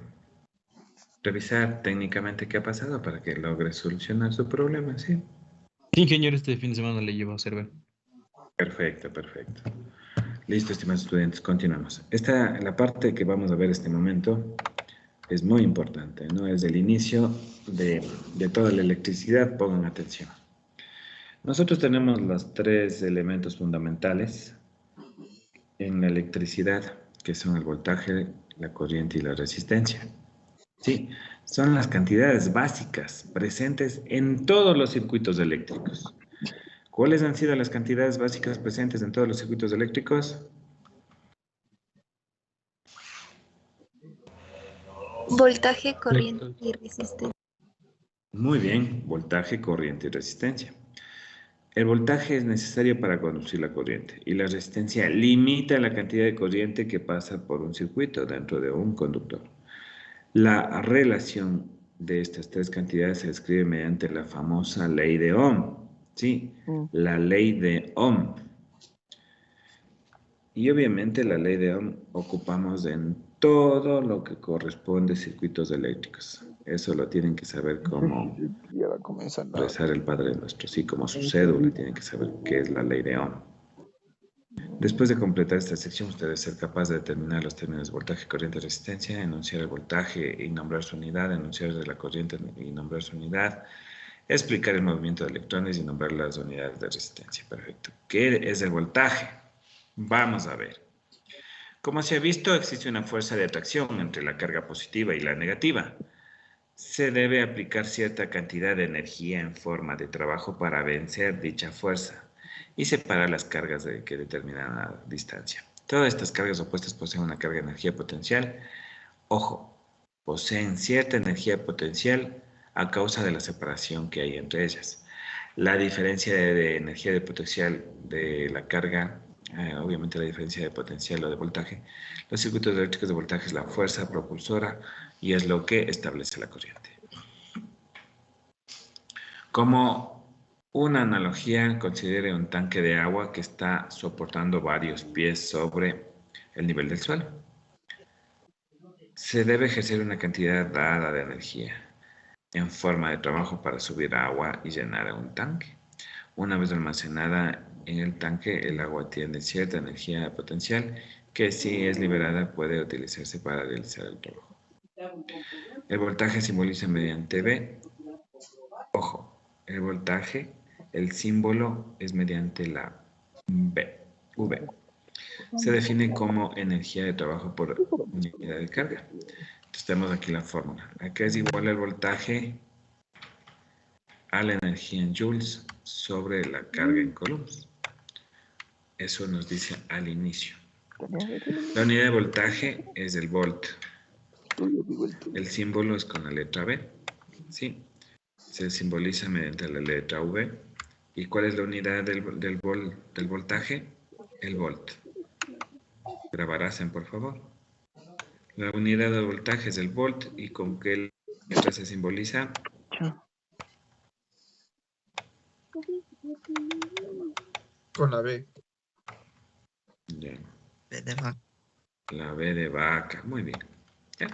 revisar técnicamente qué ha pasado para que logre solucionar su problema, ¿sí? Sí, ingeniero, este fin de semana le llevo a hacer ver. Perfecto, perfecto. Listo, estimados estudiantes, continuamos. La parte que vamos a ver este momento es muy importante, ¿no? Es el inicio de toda la electricidad, pongan atención. Nosotros tenemos los 3 elementos fundamentales en la electricidad, que son el voltaje, la corriente y la resistencia. Sí, son las cantidades básicas presentes en todos los circuitos eléctricos. ¿Cuáles han sido las cantidades básicas presentes en todos los circuitos eléctricos? Voltaje, corriente y resistencia. Muy bien, voltaje, corriente y resistencia. El voltaje es necesario para conducir la corriente y la resistencia limita la cantidad de corriente que pasa por un circuito dentro de un conductor. La relación de estas 3 cantidades se describe mediante la famosa ley de Ohm. Sí, la ley de Ohm. Y obviamente la ley de Ohm ocupamos en todo lo que corresponde a circuitos eléctricos. Eso lo tienen que saber como rezar el Padre Nuestro, sí, como su cédula, tienen que saber qué es la ley de Ohm. Después de completar esta sección, usted debe ser capaz de determinar los términos de voltaje, corriente y resistencia, enunciar el voltaje y nombrar su unidad, enunciar la corriente y nombrar su unidad, explicar el movimiento de electrones y nombrar las unidades de resistencia. Perfecto. ¿Qué es el voltaje? Vamos a ver. Como se ha visto, existe una fuerza de atracción entre la carga positiva y la negativa. Se debe aplicar cierta cantidad de energía en forma de trabajo para vencer dicha fuerza y separar las cargas que determinan la distancia. Todas estas cargas opuestas poseen una carga de energía potencial. Ojo, poseen cierta energía potencial a causa de la separación que hay entre ellas. La diferencia de energía de potencial de la carga, obviamente la diferencia de potencial o de voltaje, los circuitos eléctricos de voltaje es la fuerza propulsora y es lo que establece la corriente. Como una analogía, considere un tanque de agua que está soportando varios pies sobre el nivel del suelo. Se debe ejercer una cantidad dada de energía en forma de trabajo para subir agua y llenar un tanque. Una vez almacenada en el tanque, el agua tiene cierta energía potencial que, si es liberada, puede utilizarse para realizar el trabajo. El voltaje simboliza mediante V. Ojo, el voltaje, el símbolo es mediante la V. Se define como energía de trabajo por unidad de carga. Entonces tenemos aquí la fórmula. Acá es igual el voltaje a la energía en joules sobre la carga en coulombs. Eso nos dice al inicio. La unidad de voltaje es el volt. El símbolo es con la letra V. ¿Sí? Se simboliza mediante la letra V. ¿Y cuál es la unidad del voltaje? El volt. Grabarán, por favor. La unidad de voltaje es el volt. ¿Y con qué letra se simboliza? Con la B. Ya. B de vaca. La V de vaca. Muy bien. Ya.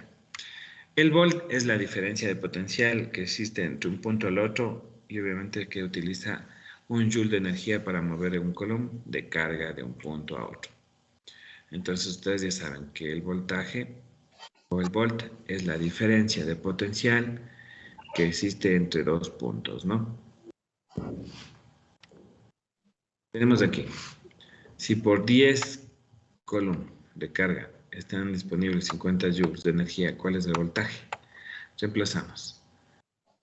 El volt es la diferencia de potencial que existe entre un punto al otro y obviamente que utiliza un joule de energía para mover un coulomb de carga de un punto a otro. Entonces ustedes ya saben que el voltaje o el volt es la diferencia de potencial que existe entre dos puntos, ¿no? Tenemos aquí, si por 10 coulomb de carga están disponibles 50 joules de energía, ¿cuál es el voltaje? Reemplazamos.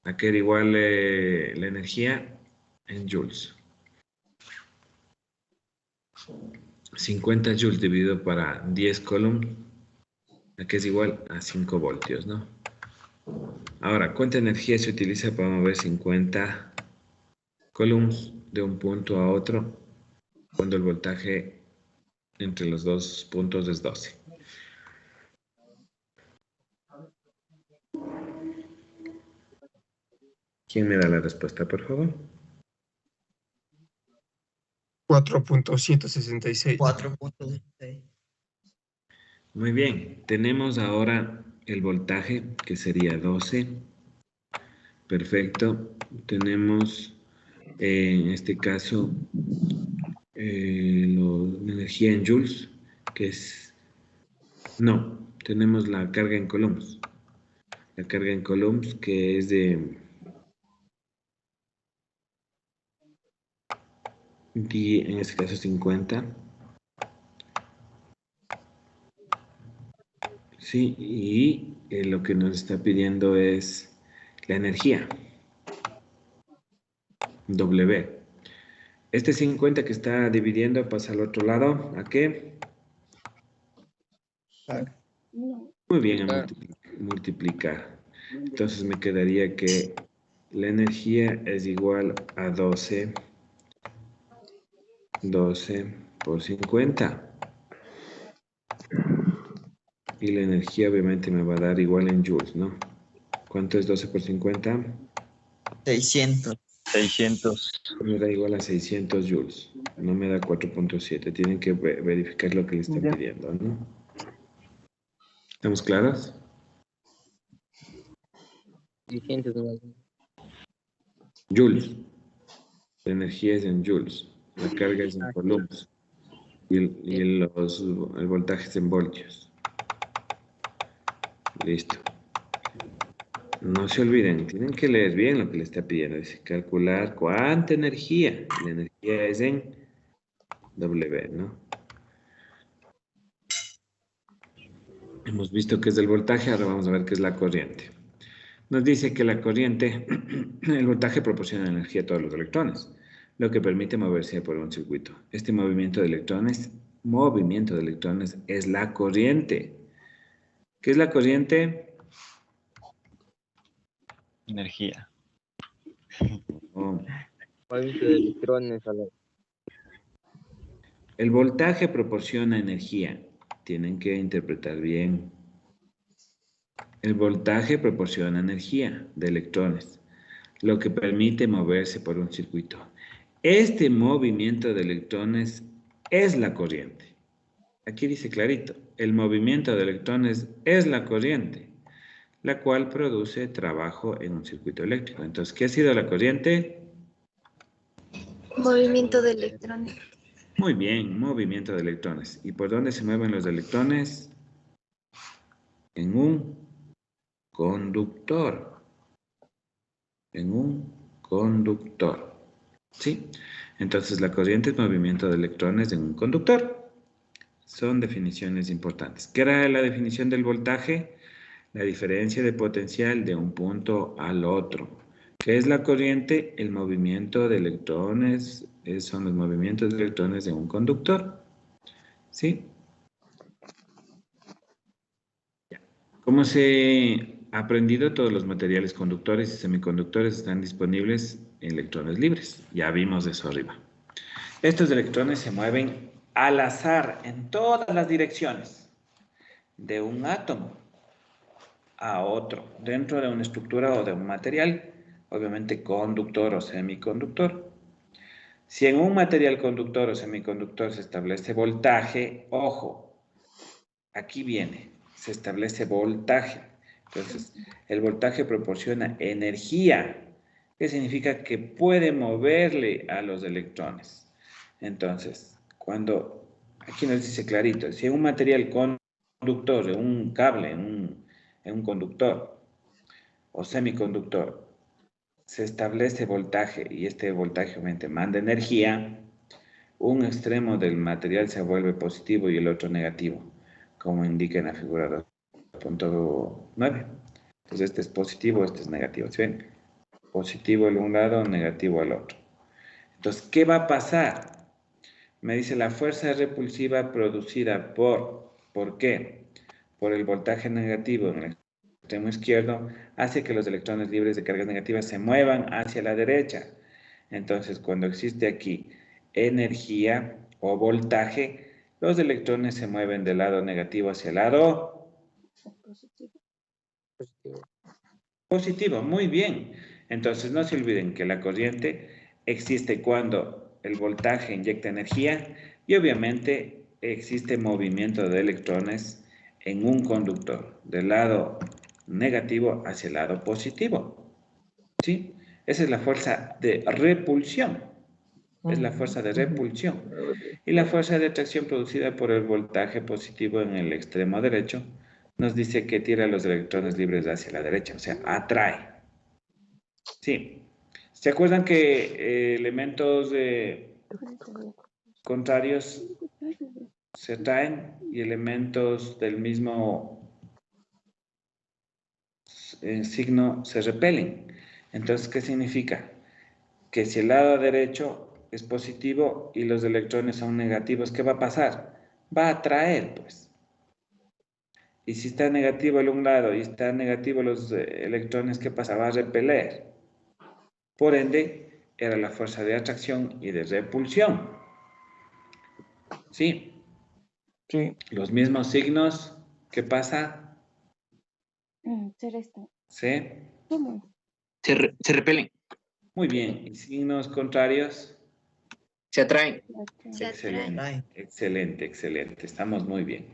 Aquí era igual la energía en joules. 50 joules dividido para 10 coulombs, aquí es igual a 5 voltios, ¿no? Ahora, ¿cuánta energía se utiliza para mover 50 coulombs de un punto a otro cuando el voltaje entre los dos puntos es 12? ¿Quién me da la respuesta, por favor? 4.166. 4.16. Muy bien, tenemos ahora el voltaje que sería 12. Perfecto. Tenemos en este caso la energía en joules, que es... No, tenemos la carga en coulombs. La carga en coulombs que es de... en este caso 50. Sí, y lo que nos está pidiendo es la energía. W. Este 50 que está dividiendo pasa al otro lado. ¿A qué? Muy bien, a multiplicar. Entonces me quedaría que la energía es igual a 12 por 50. Y la energía obviamente me va a dar igual en joules, ¿no? ¿Cuánto es 12 por 50? 600. 600. Me da igual a 600 joules. No me da 4.7. Tienen que verificar lo que le están pidiendo, ¿no? ¿Estamos claros? 600 nomás. Joules. La energía es en joules. La carga es en coulombs. Y el voltaje es en voltios. Listo. No se olviden, tienen que leer bien lo que le está pidiendo. Dice calcular cuánta energía. La energía es en W, ¿no? Hemos visto que es el voltaje, ahora vamos a ver qué es la corriente. Nos dice que la corriente, el voltaje proporciona energía a todos los electrones, lo que permite moverse por un circuito. Este movimiento de electrones es la corriente. ¿Qué es la corriente? Energía. Oh. Movimiento de electrones a la... El voltaje proporciona energía. Tienen que interpretar bien. El voltaje proporciona energía de electrones, lo que permite moverse por un circuito. Este movimiento de electrones es la corriente. Aquí dice clarito, el movimiento de electrones es la corriente, la cual produce trabajo en un circuito eléctrico. Entonces, ¿qué ha sido la corriente? Movimiento de electrones. Muy bien, movimiento de electrones. ¿Y por dónde se mueven los electrones? En un conductor. En un conductor. ¿Sí? Entonces, la corriente es movimiento de electrones en un conductor. Son definiciones importantes. ¿Qué era la definición del voltaje? La diferencia de potencial de un punto al otro. ¿Qué es la corriente? El movimiento de electrones, son los movimientos de electrones de un conductor. ¿Sí? Como se ha aprendido, todos los materiales conductores y semiconductores están disponibles en electrones libres. Ya vimos eso arriba. Estos electrones se mueven al azar en todas las direcciones de un átomo a otro, dentro de una estructura o de un material, obviamente conductor o semiconductor. Si en un material conductor o semiconductor se establece voltaje, ojo, aquí viene, se establece voltaje. Entonces, el voltaje proporciona energía, que significa que puede moverle a los electrones. Entonces, cuando, aquí nos dice clarito, si en un material conductor, en un cable, en un conductor o semiconductor, se establece voltaje y este voltaje obviamente manda energía, un extremo del material se vuelve positivo y el otro negativo, como indica en la figura 2.9. Entonces este es positivo, este es negativo. ¿Sí ven? Positivo al un lado, negativo al otro. Entonces, ¿qué va a pasar? Me dice la fuerza repulsiva producida ¿por qué? Por el voltaje negativo en el extremo izquierdo, hace que los electrones libres de cargas negativas se muevan hacia la derecha. Entonces, cuando existe aquí energía o voltaje, los electrones se mueven del lado negativo hacia el lado positivo. Muy bien. Entonces, no se olviden que la corriente existe cuando el voltaje inyecta energía y obviamente existe movimiento de electrones en un conductor del lado negativo hacia el lado positivo. ¿Sí? Esa es la fuerza de repulsión. Es la fuerza de repulsión. Y la fuerza de atracción producida por el voltaje positivo en el extremo derecho nos dice que tira los electrones libres hacia la derecha, o sea, atrae. Sí. ¿Se acuerdan que elementos contrarios se atraen y elementos del mismo signo se repelen? Entonces, ¿qué significa? Que si el lado derecho es positivo y los electrones son negativos, ¿qué va a pasar? Va a atraer, pues. Y si está negativo el un lado y está negativo los electrones, ¿qué pasa? Va a repeler. Por ende, era la fuerza de atracción y de repulsión. ¿Sí? Sí. Los mismos signos, ¿qué pasa? ¿Sí? Se repelen. Muy bien. ¿Y signos contrarios? Se atraen. Excelente, excelente, excelente. Estamos muy bien.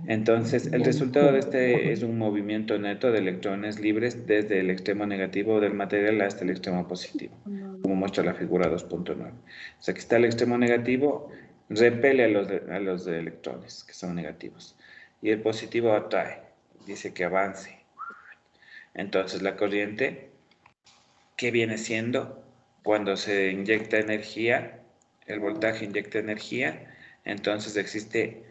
Entonces, el resultado de este es un movimiento neto de electrones libres desde el extremo negativo del material hasta el extremo positivo, como muestra la figura 2.9. O sea, que está el extremo negativo, repele a los electrones, que son negativos. Y el positivo atrae, dice que avance. Entonces la corriente, ¿qué viene siendo? Cuando se inyecta energía, el voltaje inyecta energía, entonces existe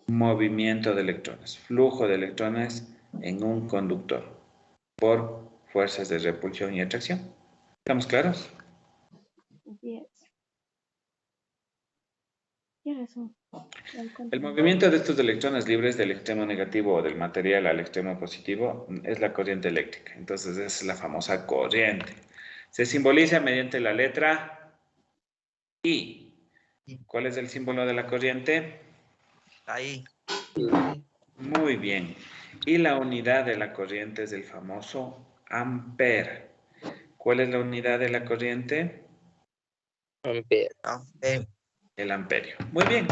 movimiento de electrones, flujo de electrones en un conductor por fuerzas de repulsión y atracción. ¿Estamos claros? Yes. Tienes razón. El movimiento de estos electrones libres del extremo negativo o del material al extremo positivo es la corriente eléctrica. Entonces es la famosa corriente. Se simboliza mediante la letra I. ¿Cuál es el símbolo de la corriente? Ahí. Muy bien. Y la unidad de la corriente es el famoso ampere. ¿Cuál es la unidad de la corriente? Ampere. El amperio. Muy bien.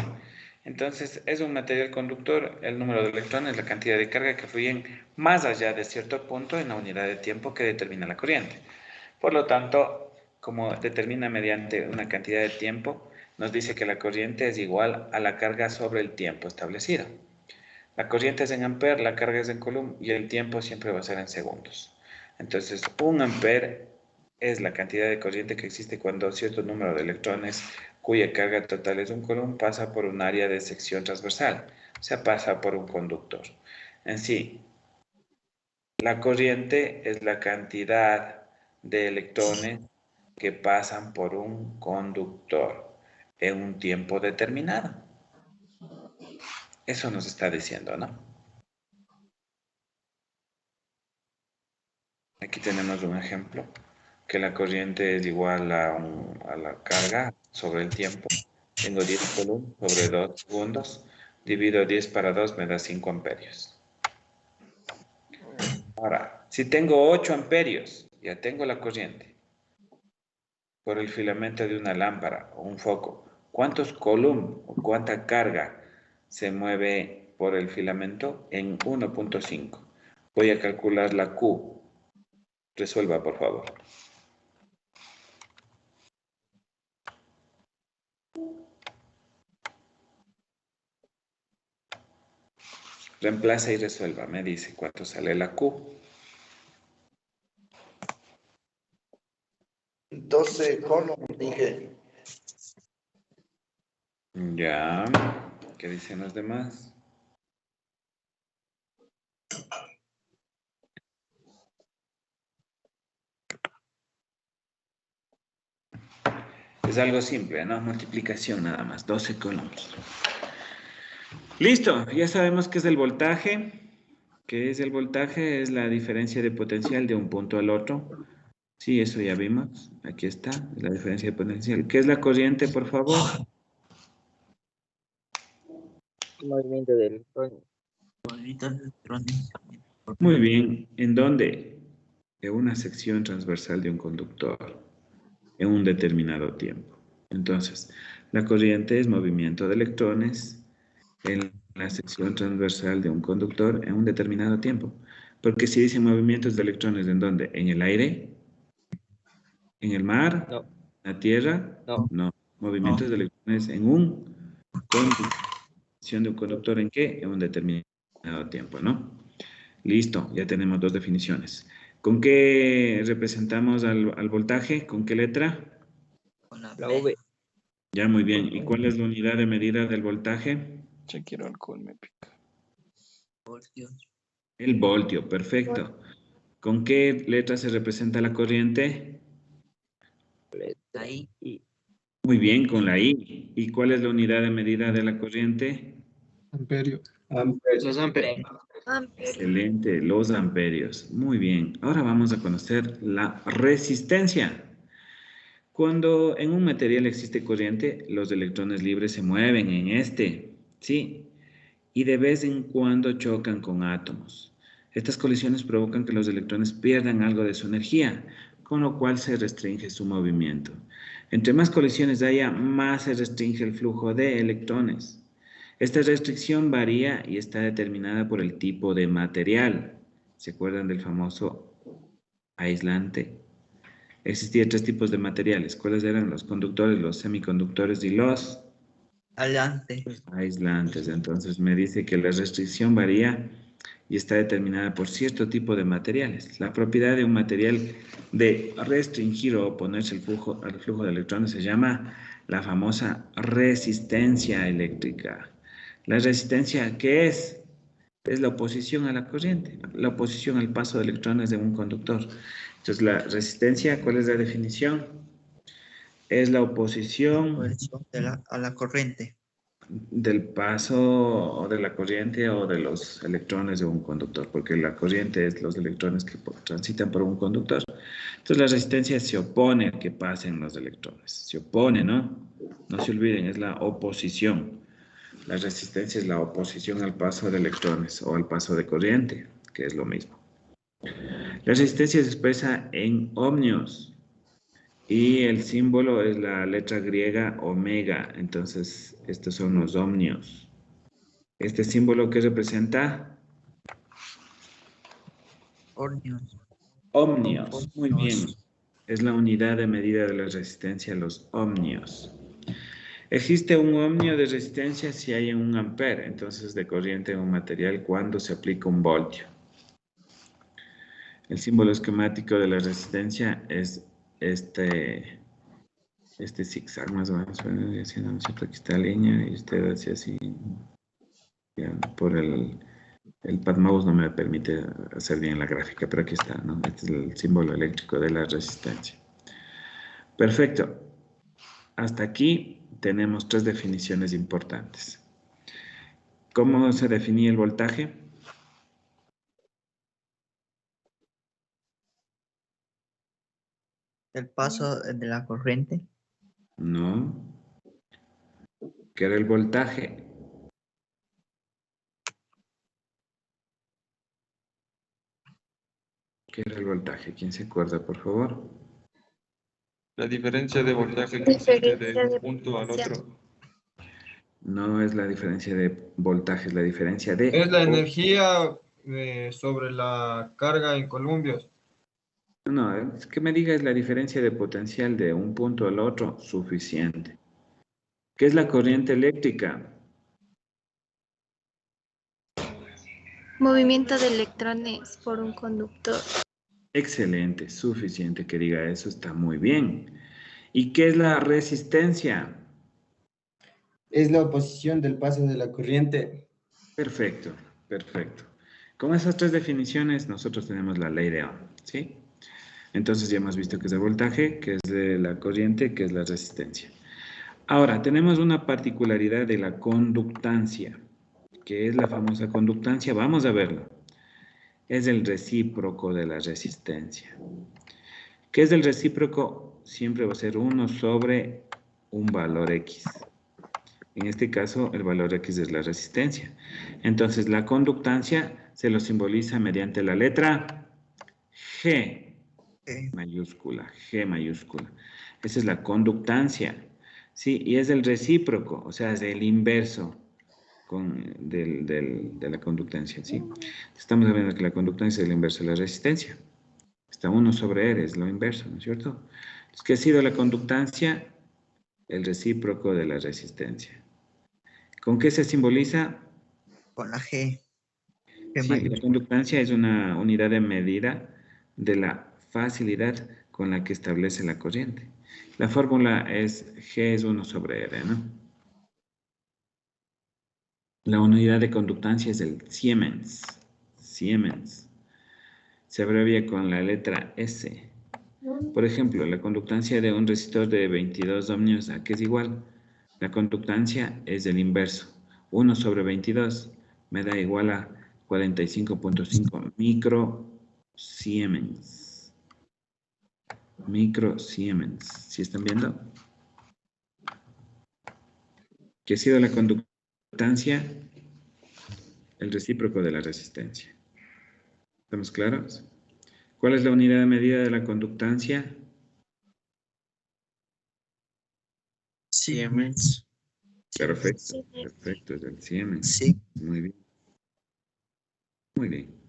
Entonces, es un material conductor, el número de electrones, la cantidad de carga que fluyen más allá de cierto punto en la unidad de tiempo que determina la corriente. Por lo tanto, como determina mediante una cantidad de tiempo, nos dice que la corriente es igual a la carga sobre el tiempo establecido. La corriente es en ampere, la carga es en coulomb y el tiempo siempre va a ser en segundos. Entonces, un ampere es la cantidad de corriente que existe cuando cierto número de electrones cuya carga total es un coulomb pasa por un área de sección transversal, o sea, pasa por un conductor. En sí, la corriente es la cantidad de electrones que pasan por un conductor en un tiempo determinado. Eso nos está diciendo, ¿no? Aquí tenemos un ejemplo, que la corriente es igual a la carga sobre el tiempo. Tengo 10 coulombs sobre 2 segundos. Divido 10 para 2, me da 5 amperios. Ahora, si tengo 8 amperios, ya tengo la corriente. Por el filamento de una lámpara o un foco, ¿cuántos coulombs o cuánta carga se mueve por el filamento? En 1.5. Voy a calcular la Q. Resuelva, por favor. Reemplaza y resuelva. Me dice cuánto sale la Q. 12 coulombs, dije. Ya. ¿Qué dicen los demás? Es algo simple, ¿no? Multiplicación nada más. 12 coulombs. Listo. Ya sabemos qué es el voltaje. ¿Qué es el voltaje? Es la diferencia de potencial de un punto al otro. Sí, eso ya vimos. Aquí está, la diferencia de potencial. ¿Qué es la corriente, por favor? Movimiento de electrones. Muy bien. ¿En dónde? En una sección transversal de un conductor en un determinado tiempo. Entonces, la corriente es movimiento de electrones en la sección transversal de un conductor en un determinado tiempo. Porque si dice movimientos de electrones, ¿en dónde? ¿En el aire? ¿En el mar? No. ¿En la tierra? No. Movimientos de electrones en un conductor. ¿De un conductor en qué? En un determinado tiempo, ¿no? Listo, ya tenemos dos definiciones. ¿Con qué representamos al voltaje? ¿Con qué letra? Con la La B. V. Ya, muy bien. ¿Y cuál es la unidad de medida del voltaje? Ya quiero alcohol, me pica. Voltios. El voltio, perfecto. ¿Con qué letra se representa la corriente? Ahí. Muy bien, con la I. ¿Y cuál es la unidad de medida de la corriente? Amperio. Los amperes. Excelente, los amperios. Muy bien. Ahora vamos a conocer la resistencia. Cuando en un material existe corriente, los electrones libres se mueven en este, ¿sí? Y de vez en cuando chocan con átomos. Estas colisiones provocan que los electrones pierdan algo de su energía, con lo cual se restringe su movimiento. Entre más colisiones haya, más se restringe el flujo de electrones. Esta restricción varía y está determinada por el tipo de material. ¿Se acuerdan del famoso aislante? Existían tres tipos de materiales. ¿Cuáles eran? Los conductores, los semiconductores y los Adelante. aislantes. Entonces me dice que la restricción varía y está determinada por cierto tipo de materiales. La propiedad de un material de restringir o oponerse al flujo de electrones se llama la famosa resistencia eléctrica. La resistencia, ¿qué es? Es la oposición a la corriente, la oposición al paso de electrones de un conductor. Entonces, la resistencia, ¿cuál es la definición? Es la oposición a la corriente. del paso o de la corriente o de los electrones de un conductor, porque la corriente es los electrones que transitan por un conductor. Entonces la resistencia se opone a que pasen los electrones, se opone, ¿no? No se olviden, es la oposición. La resistencia es la oposición al paso de electrones o al paso de corriente, que es lo mismo. La resistencia se expresa en ohmios. Y el símbolo es la letra griega omega. Entonces, estos son los ohmios. ¿Este símbolo qué representa? Ohmios. Ohmios. Muy bien. Es la unidad de medida de la resistencia, los ohmios. Existe un ohmio de resistencia si hay un ampere, entonces de corriente en un material cuando se aplica un voltio. El símbolo esquemático de la resistencia es este zigzag más o menos, haciendo aquí está la línea y usted hace así, ya, por el pad mouse no me permite hacer bien la gráfica, pero aquí está, ¿no? Este es el símbolo eléctrico de la resistencia. Perfecto. Hasta aquí tenemos 3 definiciones importantes. ¿Cómo se definía el voltaje? El paso de la corriente. No. ¿Qué era el voltaje? ¿Qué era el voltaje? ¿Quién se acuerda, por favor? La diferencia de voltaje que existe de un punto al otro. No es la diferencia de voltaje, es la diferencia de... Es la energía sobre la carga en columpios. No, es que me diga es la diferencia de potencial de un punto al otro, suficiente. ¿Qué es la corriente eléctrica? Movimiento de electrones por un conductor. Excelente, suficiente que diga eso, está muy bien. ¿Y qué es la resistencia? Es la oposición del paso de la corriente. Perfecto, perfecto. Con esas 3 definiciones nosotros tenemos la ley de Ohm, ¿sí? Entonces ya hemos visto que es el voltaje, que es de la corriente, que es la resistencia. Ahora, tenemos una particularidad de la conductancia, que es la famosa conductancia. Vamos a verlo. Es el recíproco de la resistencia. ¿Qué es el recíproco? Siempre va a ser 1 sobre un valor X. En este caso, el valor X es la resistencia. Entonces, la conductancia se lo simboliza mediante la letra G mayúscula, G mayúscula. Esa es la conductancia, ¿sí? Y es el recíproco, o sea, es el inverso de la conductancia, ¿sí? Estamos hablando que la conductancia es el inverso de la resistencia. Está 1 sobre R, es lo inverso, ¿no es cierto? Entonces, ¿qué ha sido la conductancia? El recíproco de la resistencia. ¿Con qué se simboliza? Con la G. Sí, la conductancia es una unidad de medida de la facilidad con la que establece la corriente. La fórmula es G es 1 sobre R, ¿no? La unidad de conductancia es el Siemens. Siemens. Se abrevia con la letra S. Por ejemplo, la conductancia de un resistor de 22 ohmios, ¿a qué es igual? La conductancia es el inverso. 1 sobre 22 me da igual a 45.5 micro Siemens. Micro Siemens. ¿Sí están viendo? ¿Qué ha sido la conductancia? El recíproco de la resistencia. ¿Estamos claros? ¿Cuál es la unidad de medida de la conductancia? Siemens. Perfecto, perfecto, es el Siemens. Sí. Muy bien. Muy bien.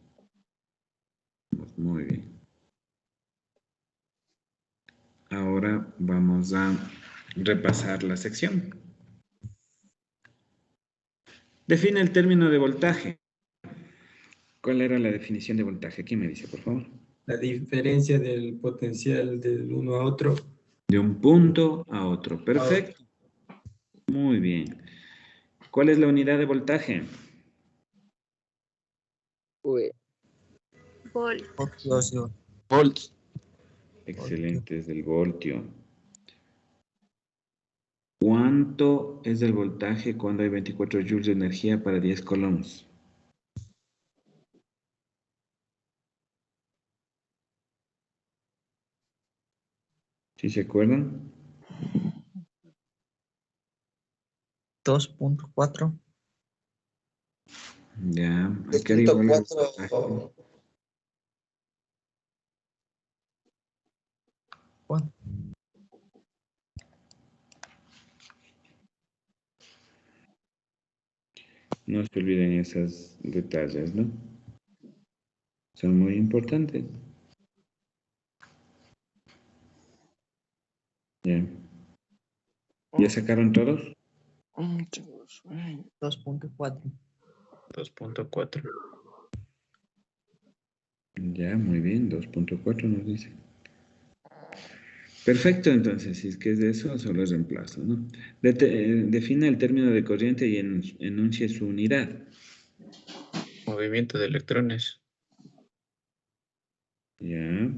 Muy bien. Ahora vamos a repasar la sección. Define el término de voltaje. ¿Cuál era la definición de voltaje? ¿Quién me dice, por favor? La diferencia del potencial del uno a otro. De un punto a otro. Perfecto. Muy bien. ¿Cuál es la unidad de voltaje? V. Volt. Volts. Excelente, es del voltio. ¿Cuánto es el voltaje cuando hay 24 joules de energía para 10 coulombs? ¿Sí se acuerdan? 2.4. Ya, hay que igual el voltaje. ¿Cuánto? No se olviden esos detalles, ¿no? Son muy importantes. Ya. ¿Ya sacaron todos? 2.4. 2.4. Ya, muy bien, 2.4 nos dice. Perfecto, entonces, si es que es de eso, solo es reemplazo, ¿no? Define el término de corriente y enuncie su unidad. Movimiento de electrones. Ya,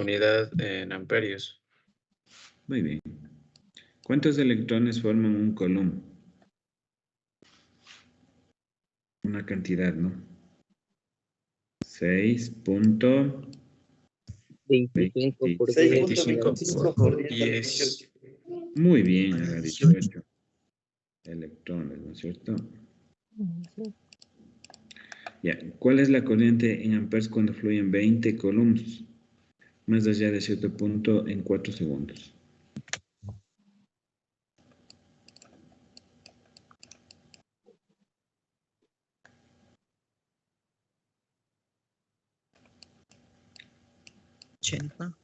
Unidad en amperios. muy bien. ¿Cuántos electrones forman un coulomb? Una cantidad, ¿no? 25 por 25 por 10. 10. Muy bien, era 18 electrones, ¿no es cierto? Ya, ¿cuál es la corriente en amperes cuando fluyen 20 coulombs? Más allá de cierto punto en 4 segundos. ¿80?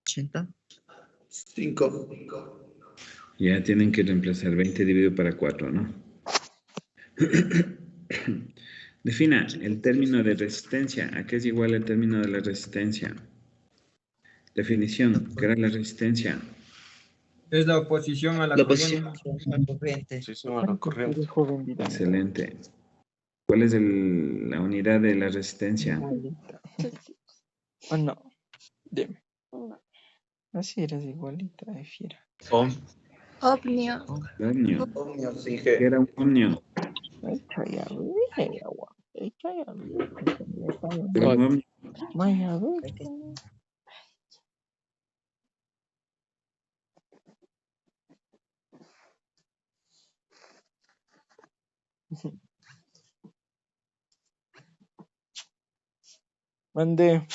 ¿80? 5. Ya tienen que reemplazar 20 dividido para 4, ¿no? Defina el término de resistencia. ¿A qué es igual el término de la resistencia? Definición. ¿Qué era la resistencia? Es la oposición a la La corriente. oposición. Sí, son a la corriente. Excelente. ¿Cuál es la unidad de la resistencia? Oh, no. Dime. Así eres igualita de fiera. Ohm. Ohmio. Ohmio. Ohmio, sí, ¿Qué era un ohmio? Echa agua. ¿Era un ohmio? Vaya, Mande.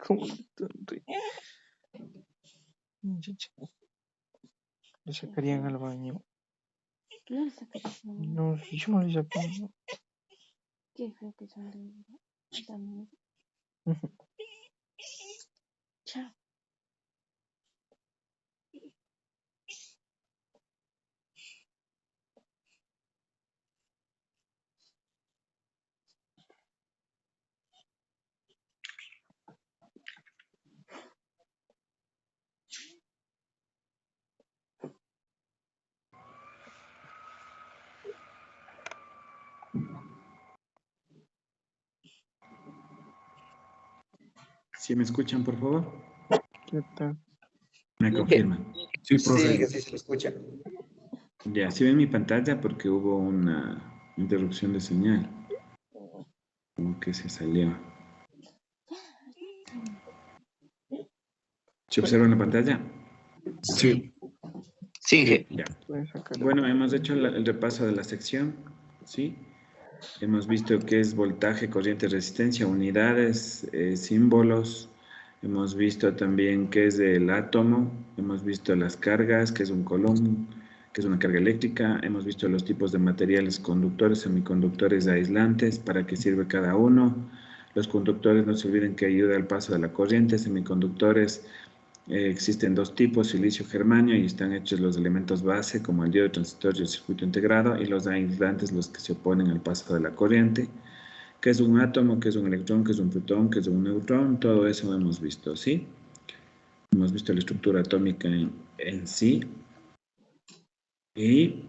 ¿Cómo tonto? Lo sacarían al baño. No lo sacarías. No, yo no lo sacaría. Qué feo que son también. Chao. ¿Sí me escuchan, por favor? ¿Qué tal? Me confirman. Sí, que sí se lo escucha. Ya, ¿sí ven mi pantalla? Porque hubo una interrupción de señal. Como que se salió. ¿Se observa en la pantalla? Sí. Sí, Ya. Puedes sacar. Bueno, hemos hecho el repaso de la sección, ¿sí? Hemos visto qué es voltaje, corriente, resistencia, unidades, símbolos, Hemos visto también qué es el átomo. Hemos visto las cargas, que es un colón, que es una carga eléctrica. Hemos visto los tipos de materiales conductores, semiconductores, aislantes, para qué sirve cada uno. Los conductores, no se olviden que ayuda al paso de la corriente. Semiconductores, existen dos tipos, silicio, germanio, y están hechos los elementos base, como el diodo, transistor y el circuito integrado, y los aislantes, los que se oponen al paso de la corriente. ¿Qué es un átomo? ¿Qué es un electrón? ¿Qué es un protón? ¿Qué es un neutrón? Todo eso hemos visto, ¿sí? Hemos visto la estructura atómica en sí. Y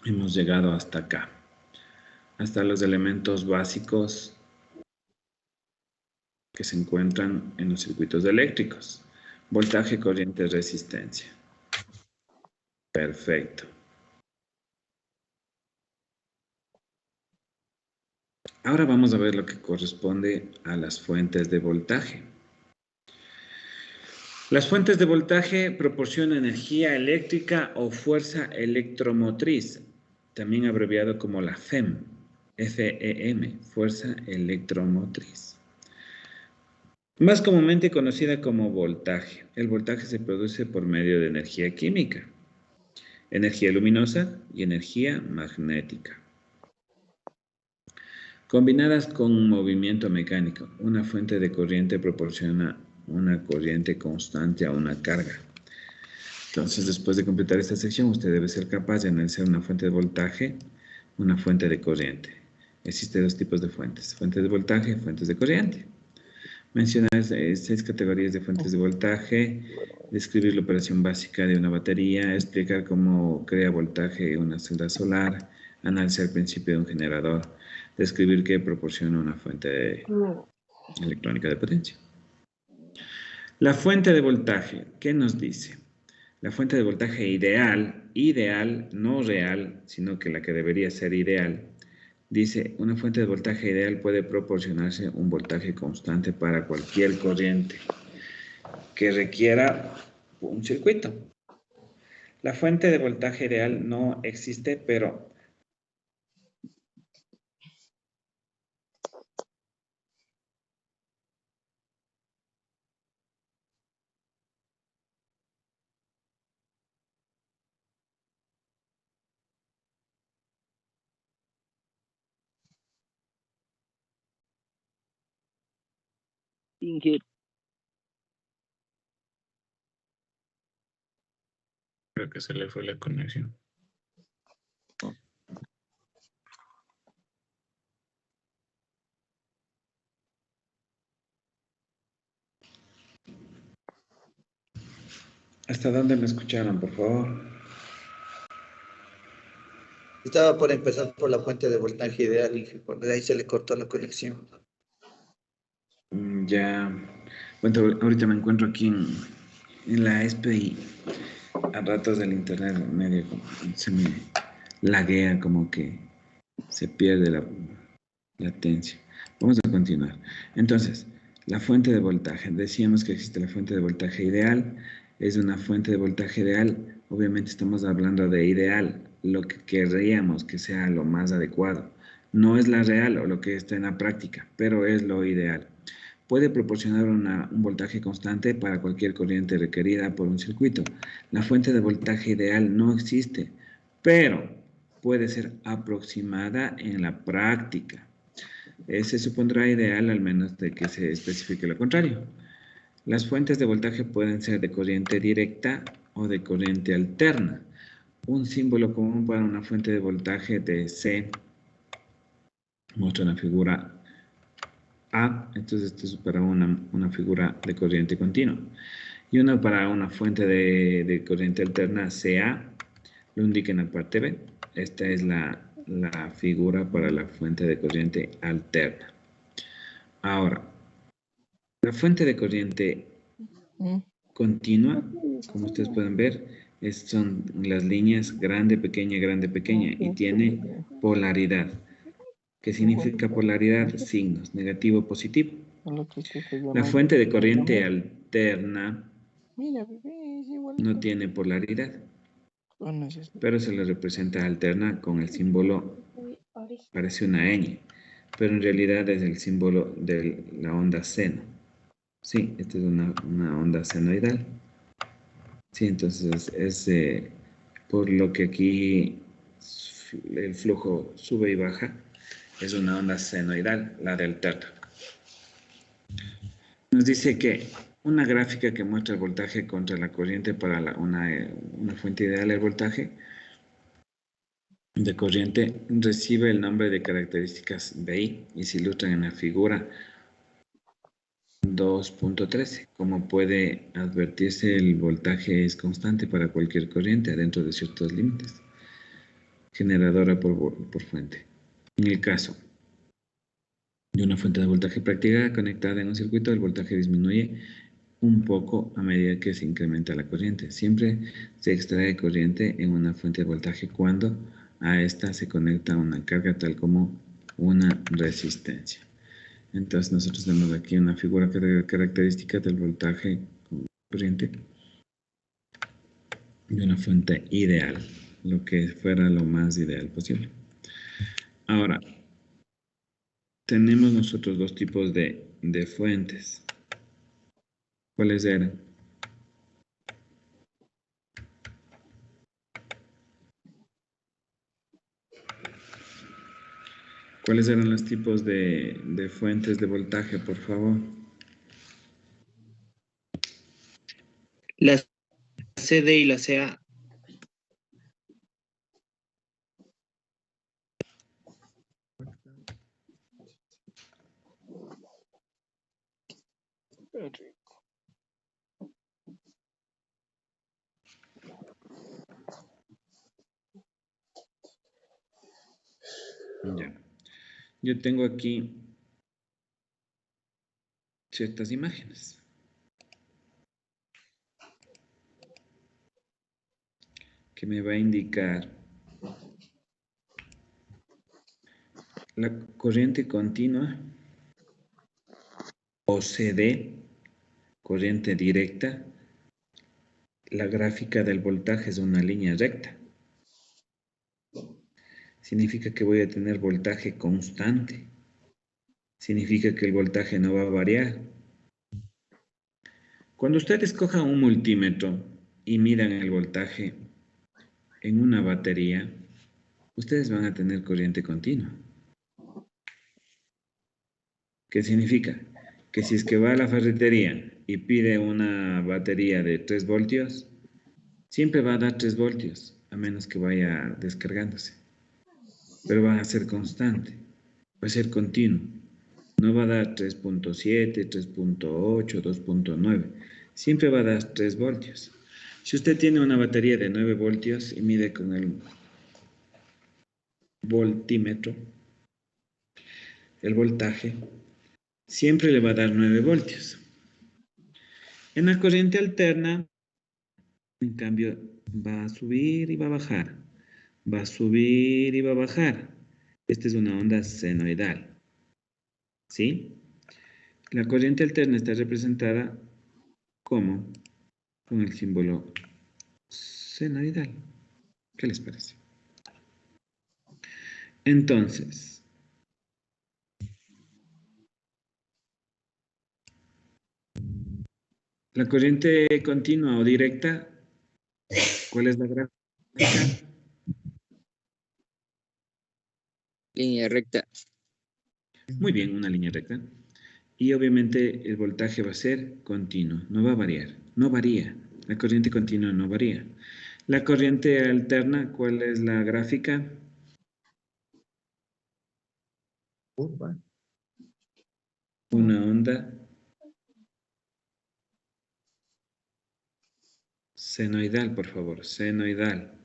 hemos llegado hasta acá. Hasta los elementos básicos que se encuentran en los circuitos eléctricos. Voltaje, corriente, resistencia. Perfecto. Ahora vamos a ver lo que corresponde a las fuentes de voltaje. Las fuentes de voltaje proporcionan energía eléctrica o fuerza electromotriz, también abreviado como la FEM, FEM, fuerza electromotriz. Más comúnmente conocida como voltaje. El voltaje se produce por medio de energía química, energía luminosa y energía magnética, combinadas con movimiento mecánico. Una fuente de corriente proporciona una corriente constante a una carga. Entonces, después de completar esta sección, usted debe ser capaz de analizar una fuente de voltaje, una fuente de corriente. Existen dos tipos de fuentes: fuentes de voltaje y fuentes de corriente. Mencionar 6 categorías de fuentes de voltaje, describir la operación básica de una batería, explicar cómo crea voltaje una celda solar, analizar el principio de un generador, describir qué proporciona una fuente electrónica de potencia. La fuente de voltaje, ¿qué nos dice? La fuente de voltaje ideal, no real, sino que la que debería ser ideal, dice, una fuente de voltaje ideal puede proporcionarse un voltaje constante para cualquier corriente que requiera un circuito. La fuente de voltaje ideal no existe, pero Creo que se le fue la conexión. ¿hasta dónde me escucharon, por favor? Estaba por empezar por la fuente de voltaje ideal y de ahí se le cortó la conexión. Ya, bueno, ahorita me encuentro aquí en la ESPE y a ratos del internet medio se me laguea, como que se pierde la latencia. Vamos a continuar. Entonces, la fuente de voltaje. Decíamos que existe la fuente de voltaje ideal. Es una fuente de voltaje ideal. Obviamente estamos hablando de ideal, lo que querríamos que sea lo más adecuado. No es la real o lo que está en la práctica, pero es lo ideal. Puede proporcionar un voltaje constante para cualquier corriente requerida por un circuito. La fuente de voltaje ideal no existe, pero puede ser aproximada en la práctica. Se supondrá ideal al menos de que se especifique lo contrario. Las fuentes de voltaje pueden ser de corriente directa o de corriente alterna. Un símbolo común para una fuente de voltaje DC muestra una figura A, entonces esto es para una figura de corriente continua. Y una para una fuente de corriente alterna CA, lo indica en la parte B. Esta es la figura para la fuente de corriente alterna. Ahora, la fuente de corriente continua, como ustedes pueden ver, son las líneas grande, pequeña, y tiene polaridad. ¿Qué significa polaridad? Signos, negativo, positivo. La fuente de corriente alterna no tiene polaridad, pero se le representa alterna con el símbolo, parece una ñ, pero en realidad es el símbolo de la onda seno. Sí, esta es una onda senoidal. Sí, entonces es por lo que aquí el flujo sube y baja, es una onda senoidal, la del alterna. Nos dice que una gráfica que muestra el voltaje contra la corriente para una fuente ideal del voltaje de corriente recibe el nombre de características BI y se ilustran en la figura 2.13. Como puede advertirse, el voltaje es constante para cualquier corriente adentro de ciertos límites, generadora por fuente. En el caso de una fuente de voltaje práctica conectada en un circuito, el voltaje disminuye un poco a medida que se incrementa la corriente. Siempre se extrae corriente en una fuente de voltaje cuando a esta se conecta una carga tal como una resistencia. Entonces nosotros tenemos aquí una figura característica del voltaje con corriente de una fuente ideal, lo que fuera lo más ideal posible. Ahora, tenemos nosotros dos tipos de fuentes. ¿Cuáles eran? ¿Cuáles eran los tipos de fuentes de voltaje, por favor? La CD y la CA. Ya. Yo tengo aquí ciertas imágenes. Que me va a indicar la corriente continua o CD, corriente directa. La gráfica del voltaje es una línea recta. Significa que voy a tener voltaje constante. Significa que el voltaje no va a variar. Cuando ustedes cojan un multímetro y midan el voltaje en una batería, ustedes van a tener corriente continua. ¿Qué significa? Que si es que va a la ferretería y pide una batería de 3 voltios, siempre va a dar 3 voltios, a menos que vaya descargándose. Pero va a ser constante, va a ser continuo. No va a dar 3.7, 3.8, 2.9. Siempre va a dar 3 voltios. Si usted tiene una batería de 9 voltios y mide con el voltímetro, el voltaje, siempre le va a dar 9 voltios. En la corriente alterna, en cambio, va a subir y va a bajar. Va a subir y va a bajar. Esta es una onda senoidal. ¿Sí? La corriente alterna está representada como con el símbolo senoidal. ¿Qué les parece? Entonces, la corriente continua o directa, ¿cuál es la gráfica? Línea recta. Muy bien, una línea recta. Y obviamente el voltaje va a ser continuo, no va a variar, no varía. La corriente continua no varía. La corriente alterna, ¿cuál es la gráfica? Curva. Una onda senoidal, por favor, senoidal.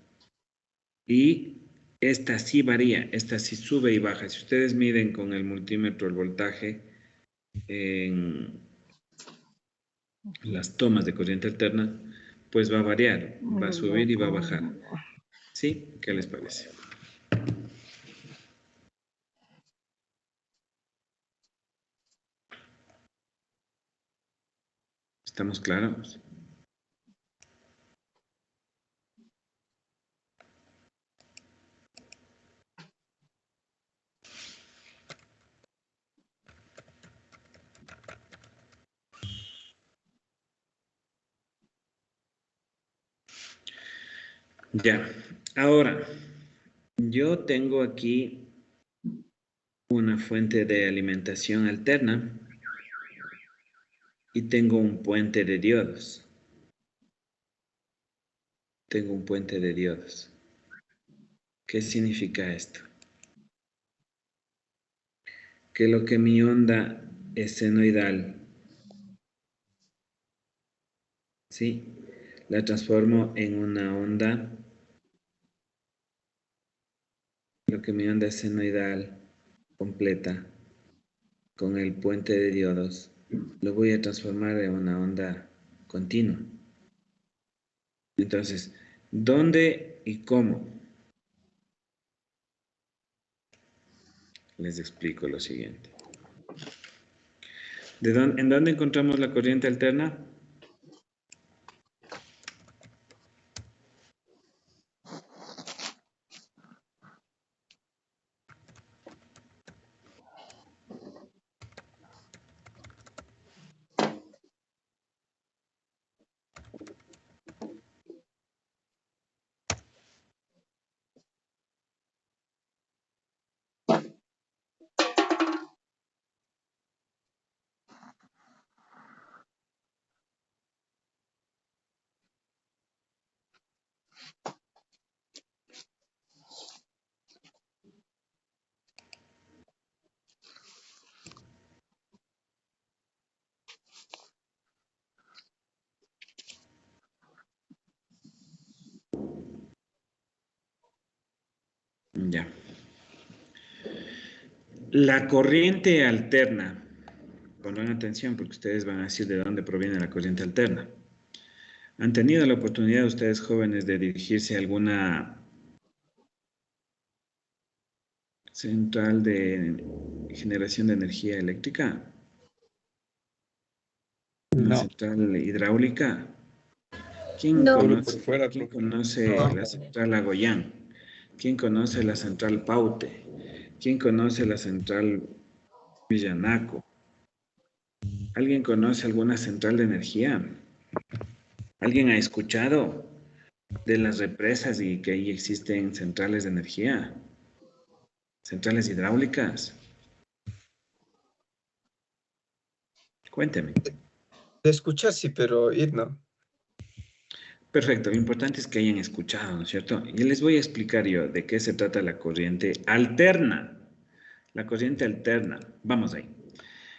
Y esta sí varía, esta sí sube y baja. Si ustedes miden con el multímetro el voltaje en las tomas de corriente alterna, pues va a variar, va a subir y va a bajar. ¿Sí? ¿Qué les parece? ¿Estamos claros? Ya, ahora, yo tengo aquí una fuente de alimentación alterna y tengo un puente de diodos. Tengo un puente de diodos. ¿Qué significa esto? Que lo que mi onda es senoidal, ¿sí? La transformo en una onda. Lo que mi onda es senoidal completa con el puente de diodos, lo voy a transformar en una onda continua. Entonces, ¿dónde y cómo? Les explico lo siguiente. ¿En dónde encontramos la corriente alterna? Ya. La corriente alterna, pongan atención porque ustedes van a decir de dónde proviene la corriente alterna. ¿Han tenido la oportunidad ustedes jóvenes de dirigirse a alguna central de generación de energía eléctrica? ¿Una central hidráulica? ¿Quién No. conoce la central Agoyán? ¿Quién conoce la central Paute? ¿Quién conoce la central Villanaco? ¿Alguien conoce alguna central de energía? ¿Alguien ha escuchado de las represas y que ahí existen centrales de energía? ¿Centrales hidráulicas? Cuénteme. De escuchar sí, pero ir no. Perfecto, lo importante es que hayan escuchado, ¿no es cierto? Y les voy a explicar yo de qué se trata la corriente alterna. La corriente alterna, vamos ahí.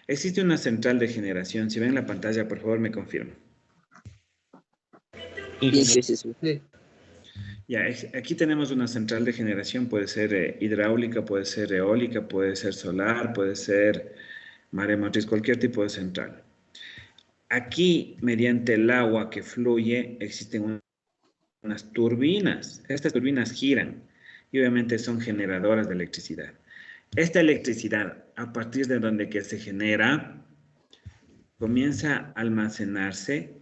Existe una central de generación, si ven la pantalla, por favor, me confirman. Sí. Ya, aquí tenemos una central de generación, puede ser hidráulica, puede ser eólica, puede ser solar, puede ser maremotriz, cualquier tipo de central. Aquí, mediante el agua que fluye, existen unas turbinas. Estas turbinas giran y obviamente son generadoras de electricidad. Esta electricidad, a partir de donde que se genera, comienza a almacenarse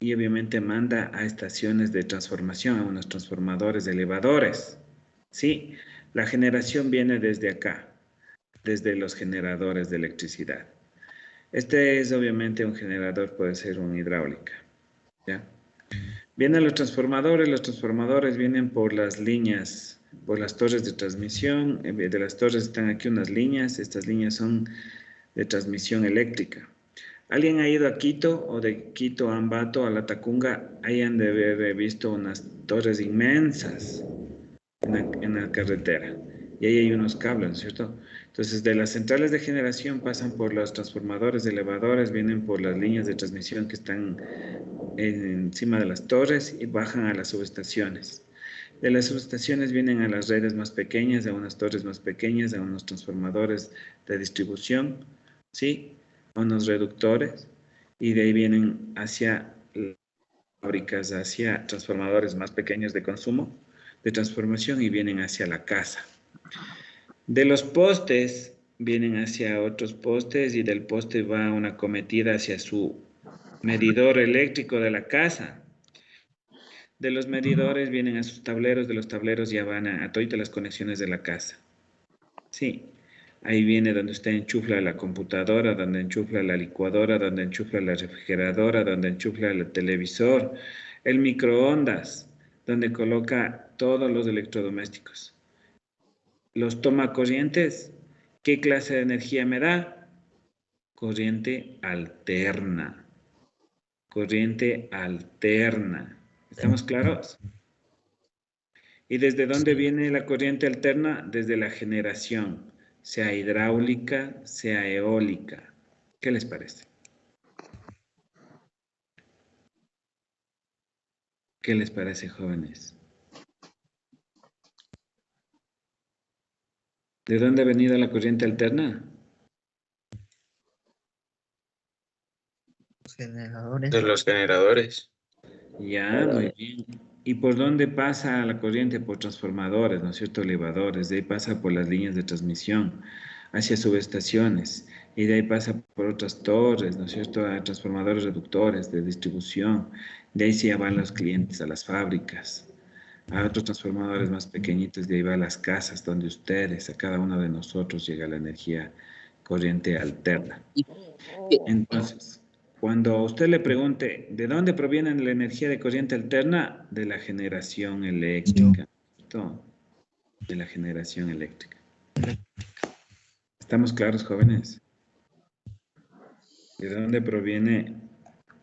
y obviamente manda a estaciones de transformación, a unos transformadores, elevadores. Sí, la generación viene desde acá, desde los generadores de electricidad. Este es obviamente un generador, puede ser una hidráulica. ¿Ya? Vienen los transformadores vienen por las líneas, por las torres de transmisión. De las torres están aquí unas líneas, estas líneas son de transmisión eléctrica. ¿Alguien ha ido a Quito o de Quito a Ambato, a La Tacunga? Ahí han de haber visto unas torres inmensas en la carretera. Y ahí hay unos cables, ¿cierto? Entonces, de las centrales de generación pasan por los transformadores, elevadores, vienen por las líneas de transmisión que están encima de las torres y bajan a las subestaciones. De las subestaciones vienen a las redes más pequeñas, a unas torres más pequeñas, a unos transformadores de distribución, ¿sí? A unos reductores, y de ahí vienen hacia fábricas, hacia transformadores más pequeños de consumo, de transformación, y vienen hacia la casa. De los postes vienen hacia otros postes y del poste va una cometida hacia su medidor eléctrico de la casa. De los medidores vienen a sus tableros, de los tableros ya van a todas las conexiones de la casa. Sí, ahí viene donde usted enchufla la computadora, donde enchufla la licuadora, donde enchufla la refrigeradora, donde enchufla el televisor, el microondas. donde coloca todos los electrodomésticos. Los tomacorrientes, ¿qué clase de energía me da? Corriente alterna. Corriente alterna. ¿Estamos claros? ¿Y desde dónde viene la corriente alterna? Desde la generación, sea hidráulica, sea eólica. ¿Qué les parece? ¿Qué les parece, jóvenes? ¿De dónde ha venido la corriente alterna? Los generadores. De los generadores. Ya, muy bien. ¿Y por dónde pasa la corriente? Por transformadores, ¿no es cierto? Elevadores. De ahí pasa por las líneas de transmisión hacia subestaciones. Y de ahí pasa por otras torres, ¿no es cierto? A transformadores reductores de distribución. De ahí se van los clientes a las fábricas. A otros transformadores más pequeñitos, de ahí va a las casas donde ustedes, a cada uno de nosotros llega la energía corriente alterna. Entonces, cuando usted le pregunte, ¿de dónde proviene la energía de corriente alterna? De la generación eléctrica. ¿No? De la generación eléctrica. ¿Estamos claros, jóvenes? ¿De dónde proviene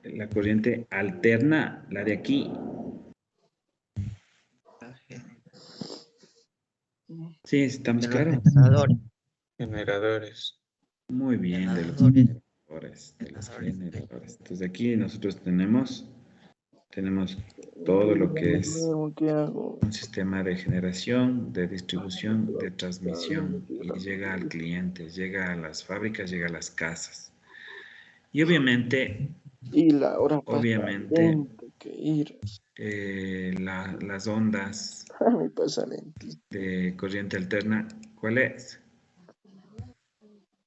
la corriente alterna? La de aquí. Sí, estamos claros. Generadores. Muy bien, de los generadores. De los generadores. Entonces aquí nosotros tenemos todo lo que es un sistema de generación, de distribución, de transmisión. Y llega al cliente, llega a las fábricas, llega a las casas. Y obviamente, las ondas de corriente alterna, ¿cuál es?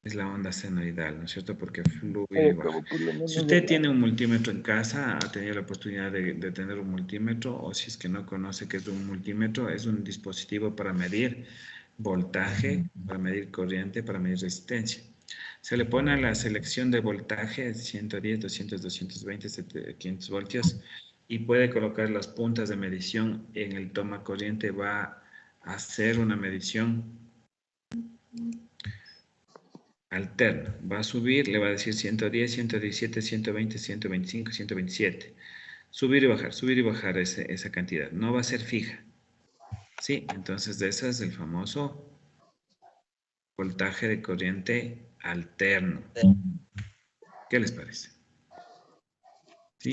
Es la onda senoidal, ¿no es cierto? Porque fluye y baja. Si usted tiene un multímetro en casa, ha tenido la oportunidad de tener un multímetro, o si es que no conoce qué es un multímetro, es un dispositivo para medir voltaje, para medir corriente, para medir resistencia. Se le pone a la selección de voltaje 110, 200, 220, 500 voltios y puede colocar las puntas de medición en el toma corriente. Va a hacer una medición alterna. Va a subir, le va a decir 110, 117, 120, 125, 127. Subir y bajar esa cantidad. No va a ser fija. Sí, entonces de ese es el famoso voltaje de corriente alterno. ¿Qué les parece? ¿Sí?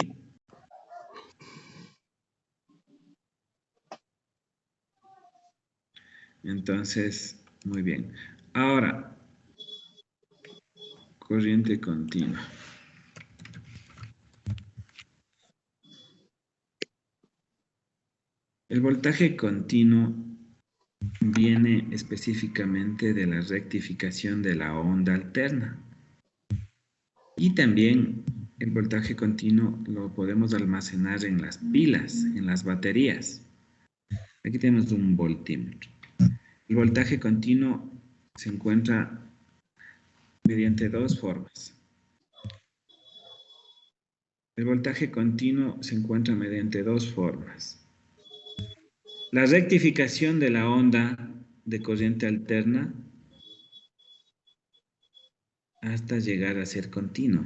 Entonces, muy bien. Ahora, corriente continua. El voltaje continuo viene específicamente de la rectificación de la onda alterna. Y también el voltaje continuo lo podemos almacenar en las pilas, en las baterías. Aquí tenemos un voltímetro. El voltaje continuo se encuentra mediante dos formas. El voltaje continuo se encuentra mediante dos formas. La rectificación de la onda de corriente alterna hasta llegar a ser continuo.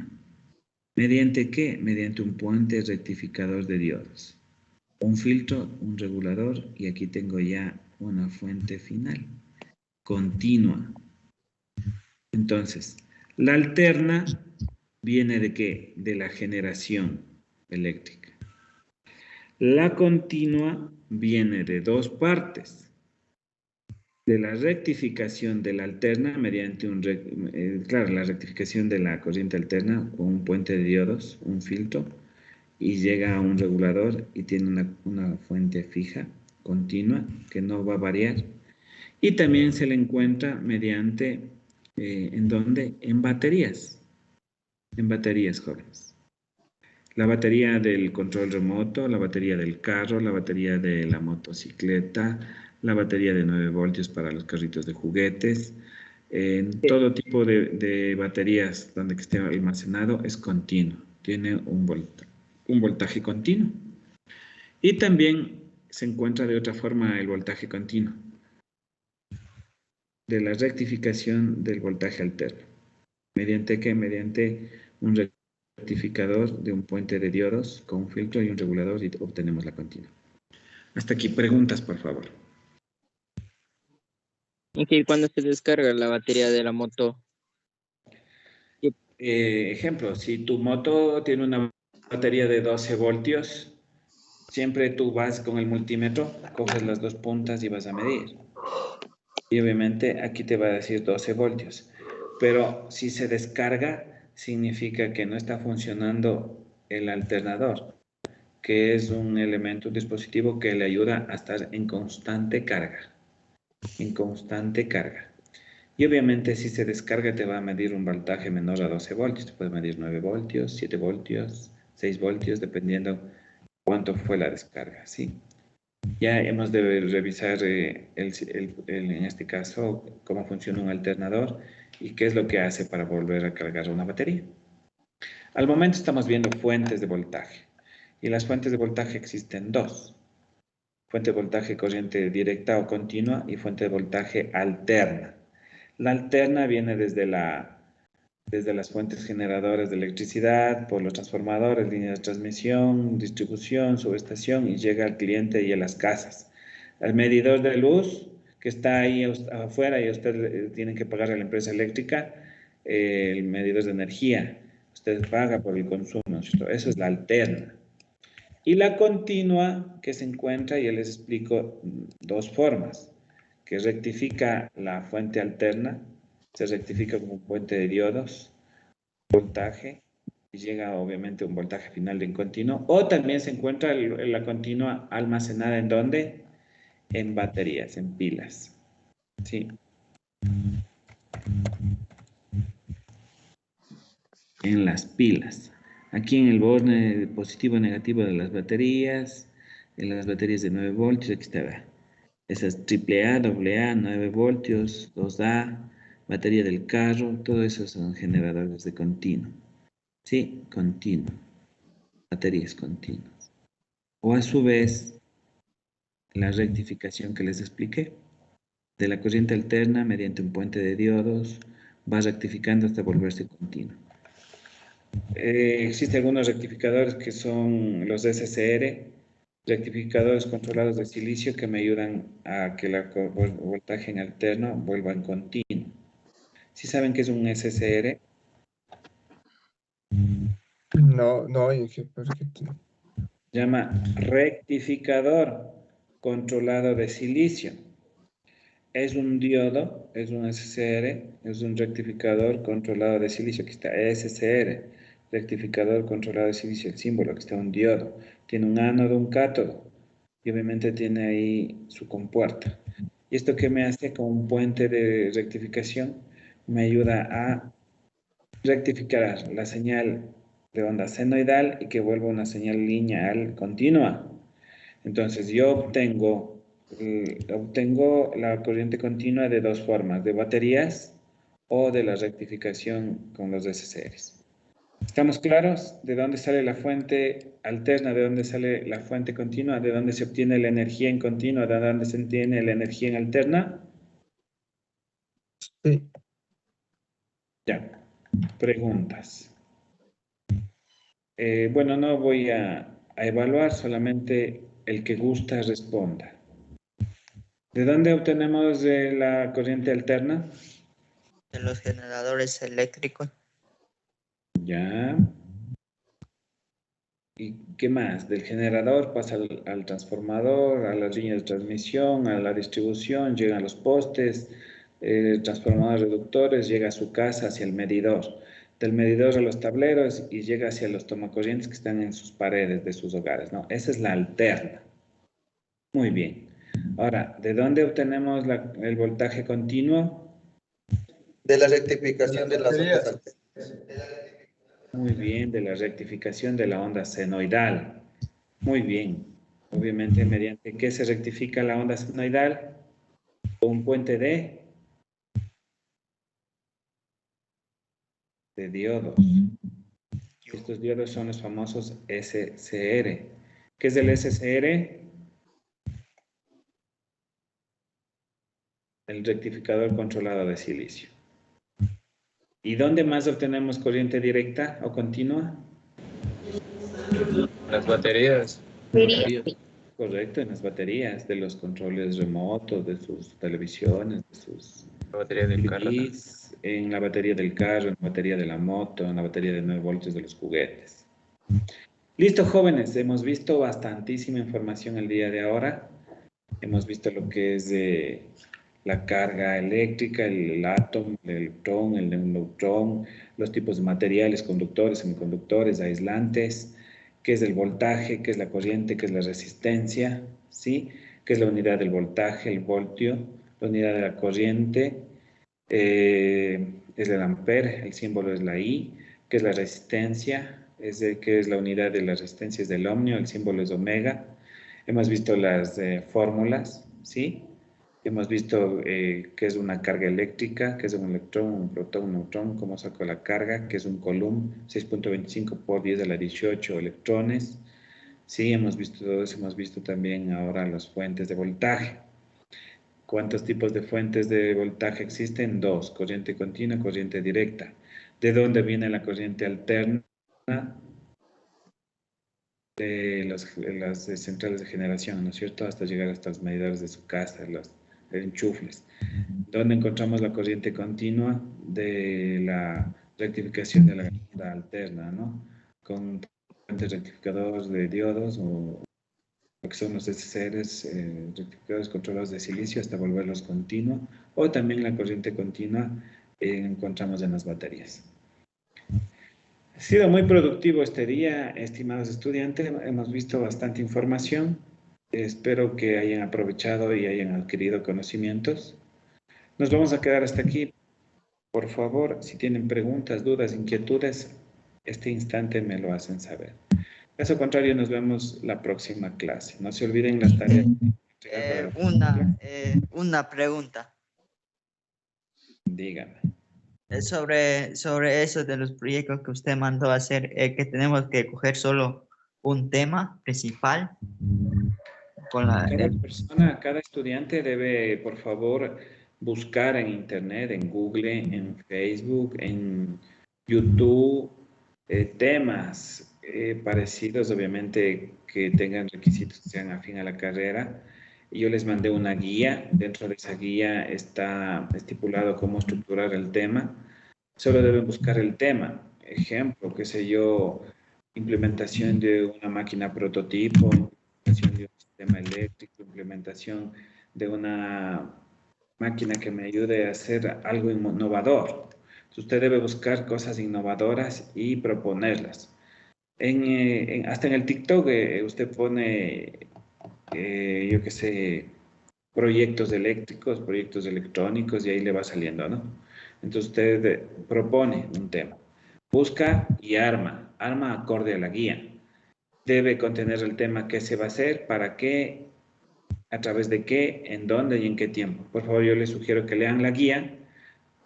¿Mediante qué? Mediante un puente rectificador de diodos. Un filtro, un regulador y aquí tengo ya una fuente final. Continua. Entonces, la alterna viene ¿de qué? De la generación eléctrica. La continua viene de dos partes. De la rectificación de la alterna mediante la rectificación de la corriente alterna con un puente de diodos, un filtro, y llega a un regulador y tiene una fuente fija, continua, que no va a variar. Y también se le encuentra mediante, ¿en dónde? En baterías. En baterías, jóvenes. La batería del control remoto, la batería del carro, la batería de la motocicleta, la batería de 9 voltios para los carritos de juguetes. Todo tipo de baterías donde esté almacenado es continuo. Tiene un voltaje continuo. Y también se encuentra de otra forma el voltaje continuo, de la rectificación del voltaje alterno. ¿Mediante qué? Mediante un rectificador de un puente de diodos con un filtro y un regulador y obtenemos la continua. Hasta aquí, preguntas, por favor. ¿Y cuándo se descarga la batería de la moto? Ejemplo, si tu moto tiene una batería de 12 voltios, siempre tú vas con el multímetro, coges las dos puntas y vas a medir. Y obviamente aquí te va a decir 12 voltios. Pero si se descarga, significa que no está funcionando el alternador, que es un elemento, un dispositivo que le ayuda a estar en constante carga. En constante carga. Y obviamente si se descarga te va a medir un voltaje menor a 12 voltios. Te puede medir 9 voltios, 7 voltios, 6 voltios, dependiendo cuánto fue la descarga, ¿sí? Ya hemos de revisar en este caso cómo funciona un alternador y qué es lo que hace para volver a cargar una batería. Al momento estamos viendo fuentes de voltaje. Y las fuentes de voltaje existen dos. Fuente de voltaje corriente directa o continua y fuente de voltaje alterna. La alterna viene desde las fuentes generadoras de electricidad, por los transformadores, líneas de transmisión, distribución, subestación y llega al cliente y a las casas. El medidor de luz que está ahí afuera y usted tiene que pagar a la empresa eléctrica, el medidor de energía. Usted paga por el consumo, ¿cierto? Eso es la alterna. Y la continua que se encuentra, y les explico dos formas, que rectifica la fuente alterna, se rectifica como un puente de diodos, voltaje, y llega obviamente a un voltaje final de continuo, o también se encuentra la continua almacenada ¿en dónde? En baterías, en pilas, ¿sí? En las pilas. Aquí en el borne positivo y negativo de las baterías, en las baterías de 9 voltios, aquí está, esas AAA, AA, 9 voltios, 2A, batería del carro, todo eso son generadores de continuo. Sí, continuo. Baterías continuas. O a su vez, la rectificación que les expliqué, de la corriente alterna mediante un puente de diodos, va rectificando hasta volverse continuo. Existen algunos rectificadores que son los SCR, rectificadores controlados de silicio que me ayudan a que el voltaje en alterno vuelva en continuo. ¿Sí saben qué es un SCR? No, Inge, porque Se llama rectificador controlado de silicio. Es un diodo, es un SCR, es un rectificador controlado de silicio. Aquí está SCR, rectificador controlado de silicio, el símbolo, aquí está un diodo. Tiene un ánodo, un cátodo, y obviamente tiene ahí su compuerta. ¿Y esto qué me hace? Con un puente de rectificación, me ayuda a rectificar la señal de onda senoidal y que vuelva una señal lineal continua. Entonces yo obtengo la corriente continua de dos formas, de baterías o de la rectificación con los SCRs. ¿Estamos claros de dónde sale la fuente alterna, de dónde sale la fuente continua, de dónde se obtiene la energía en continua, de dónde se obtiene la energía en alterna? sí. Ya. Preguntas. Bueno, no voy a evaluar, solamente el que gusta responda. ¿De dónde obtenemos la corriente alterna? De los generadores eléctricos. Ya. ¿Y qué más? Del generador pasa al transformador, a las líneas de transmisión, a la distribución, llega a los postes, transformadores reductores, llega a su casa hacia el medidor. Del medidor a los tableros y llega hacia los tomacorrientes que están en sus paredes de sus hogares, ¿no? Esa es la alterna. Muy bien. Ahora, ¿de dónde obtenemos el voltaje continuo? De la rectificación de las ondas alternas. Muy bien, de la rectificación de la onda senoidal. Muy bien. Obviamente, ¿mediante qué se rectifica la onda senoidal? Con un puente de diodos. Estos diodos son los famosos SCR. ¿Qué es el SCR? el rectificador controlado de silicio. ¿Y dónde más obtenemos corriente directa o continua? Las baterías. Correcto, en las baterías de los controles remotos, de sus televisiones, de sus La batería del carro. TVs, en la batería del carro, en la batería de la moto, en la batería de 9 voltios de los juguetes. Listo, jóvenes, hemos visto bastantísima información el día de ahora. Hemos visto lo que es la carga eléctrica, el átomo, el electrón, el neutrón, los tipos de materiales, conductores, semiconductores, aislantes, qué es el voltaje, qué es la corriente, qué es la resistencia, ¿sí? Qué es la unidad del voltaje, el voltio, la unidad de la corriente, es el ampere, el símbolo es la I, qué es la resistencia, qué es la unidad de la resistencia, es del ohmio, el símbolo es omega. Hemos visto las fórmulas, ¿sí? Hemos visto qué es una carga eléctrica, qué es un electrón, un protón, un neutrón, cómo saco la carga, qué es un coulomb, 6.25 por 10 a la 18 electrones. Sí, hemos visto todo eso, hemos visto también ahora las fuentes de voltaje. ¿Cuántos tipos de fuentes de voltaje existen? 2, corriente continua, corriente directa. ¿De dónde viene la corriente alterna? De las centrales de generación, ¿no es cierto? Hasta llegar hasta los medidores de su casa, los enchufles. ¿Dónde encontramos la corriente continua? De la rectificación de la onda alterna, ¿no? Con rectificadores de diodos o lo que son los SCRs, rectificadores controlados de silicio hasta volverlos continuos, o también la corriente continua encontramos en las baterías. Ha sido muy productivo este día, estimados estudiantes. Hemos visto bastante información. Espero que hayan aprovechado y hayan adquirido conocimientos. Nos vamos a quedar hasta aquí. Por favor, si tienen preguntas, dudas, inquietudes, este instante me lo hacen saber. Caso contrario, nos vemos la próxima clase. No se olviden las tareas. Una pregunta. Dígame. Sobre eso de los proyectos que usted mandó a hacer, que tenemos que coger solo un tema principal. Cada estudiante debe, por favor, buscar en internet, en Google, en Facebook, en YouTube, temas parecidos, obviamente, que tengan requisitos que sean afín a la carrera. Yo les mandé una guía. Dentro de esa guía está estipulado cómo estructurar el tema. Solo deben buscar el tema. Ejemplo, qué sé yo, implementación de una máquina prototipo, implementación de un sistema eléctrico, implementación de una máquina que me ayude a hacer algo innovador. Entonces, usted debe buscar cosas innovadoras y proponerlas. Hasta en el TikTok usted pone, yo qué sé, proyectos eléctricos, proyectos electrónicos, y ahí le va saliendo, ¿no? Entonces usted propone un tema, busca y arma acorde a la guía. Debe contener el tema qué se va a hacer, para qué, a través de qué, en dónde y en qué tiempo. Por favor, yo les sugiero que lean la guía.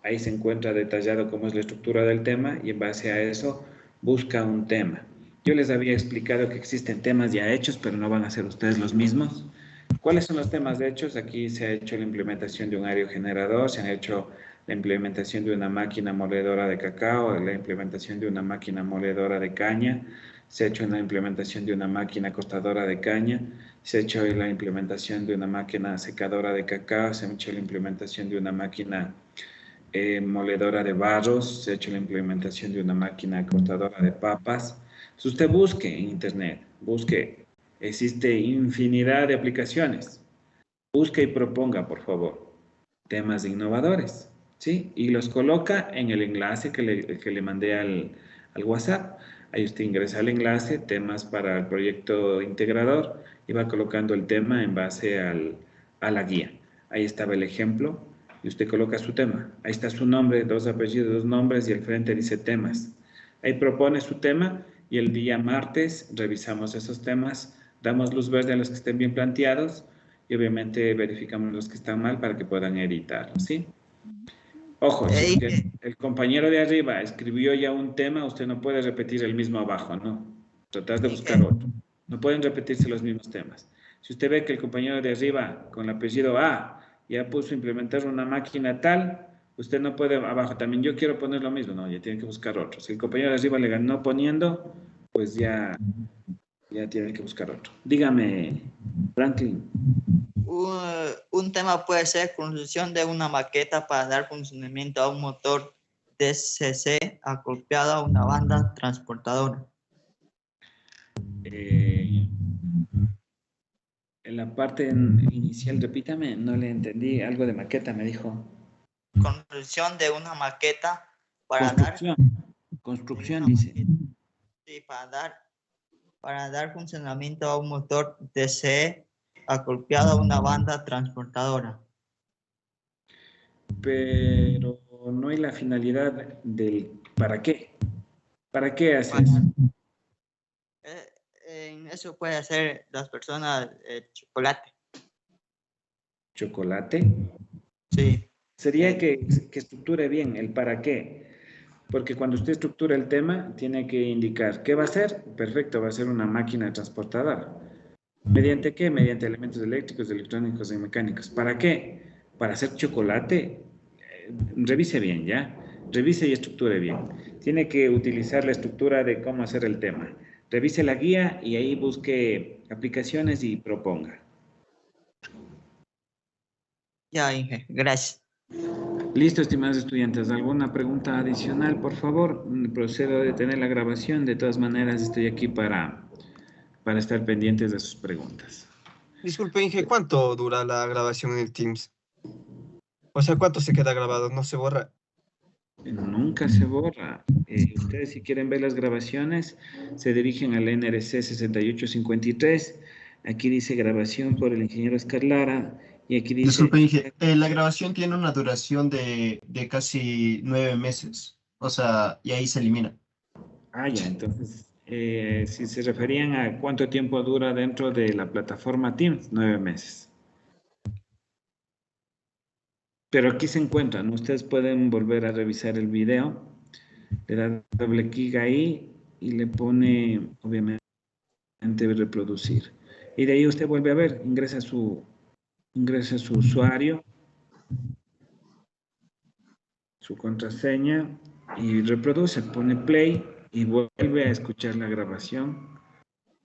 Ahí se encuentra detallado cómo es la estructura del tema y en base a eso busca un tema. Yo les había explicado que existen temas ya hechos, pero no van a ser ustedes los mismos. ¿Cuáles son los temas hechos? Aquí se ha hecho la implementación de un aerogenerador, se ha hecho la implementación de una máquina moledora de cacao, la implementación de una máquina moledora de caña, se ha hecho la implementación de una máquina cortadora de caña, se ha hecho la implementación de una máquina secadora de cacao, se ha hecho la implementación de una máquina moledora de barros, se ha hecho la implementación de una máquina cortadora de papas. Entonces usted busque en internet, busque, existe infinidad de aplicaciones, busque y proponga, por favor, temas innovadores, ¿sí? Y los coloca en el enlace que le mandé al WhatsApp. Ahí usted ingresa al enlace, temas para el proyecto integrador, y va colocando el tema en base a la guía. Ahí estaba el ejemplo, y usted coloca su tema. Ahí está su nombre, 2 apellidos, 2 nombres, y al frente dice temas. Ahí propone su tema, y el día martes revisamos esos temas, damos luz verde a los que estén bien planteados, y obviamente verificamos los que están mal para que puedan editarlos, ¿sí? Ojo, si el compañero de arriba escribió ya un tema, usted no puede repetir el mismo abajo, ¿no? Tratar de buscar otro. No pueden repetirse los mismos temas. Si usted ve que el compañero de arriba, con el apellido A, ya puso implementar una máquina tal, usted no puede abajo también, yo quiero poner lo mismo, no, ya tiene que buscar otro. Si el compañero de arriba le ganó poniendo, pues ya tiene que buscar otro. Dígame, Franklin. Un tema puede ser construcción de una maqueta para dar funcionamiento a un motor DCC acoplado a una banda transportadora. En la parte inicial, repítame, no le entendí, algo de maqueta me dijo. Construcción de una maqueta para construcción, dice. Sí, para dar funcionamiento a un motor DCE acoplado a una banda transportadora. Pero no hay la finalidad del ¿para qué? ¿Para qué hace eso? Eso puede hacer las personas chocolate. ¿Chocolate? Sí. Sería que estructure bien el para qué. Porque cuando usted estructura el tema, tiene que indicar qué va a hacer. Perfecto, va a ser una máquina transportadora. ¿Mediante qué? Mediante elementos eléctricos, electrónicos y mecánicos. ¿Para qué? Para hacer chocolate. Revise bien, ¿ya? Revise y estructure bien. Tiene que utilizar la estructura de cómo hacer el tema. Revise la guía y ahí busque aplicaciones y proponga. Ya, Inge, gracias. Listo, estimados estudiantes. ¿Alguna pregunta adicional, por favor? Procedo a detener la grabación. De todas maneras, estoy aquí para estar pendientes de sus preguntas. Disculpe, Inge, ¿cuánto dura la grabación en el Teams? O sea, ¿cuánto se queda grabado? ¿No se borra? Nunca se borra. Ustedes, si quieren ver las grabaciones, se dirigen al NRC 6853. Aquí dice grabación por el ingeniero Escarlara. Y aquí dice... Disculpe, Inge, la grabación tiene una duración de casi 9 meses. O sea, y ahí se elimina. Ah, ya, entonces, si se referían a cuánto tiempo dura dentro de la plataforma Teams, 9 meses. Pero aquí se encuentran, ustedes pueden volver a revisar el video, le da doble clic ahí y le pone, obviamente, reproducir. Y de ahí usted vuelve a ver, ingresa su usuario, su contraseña y reproduce, pone play y vuelve a escuchar la grabación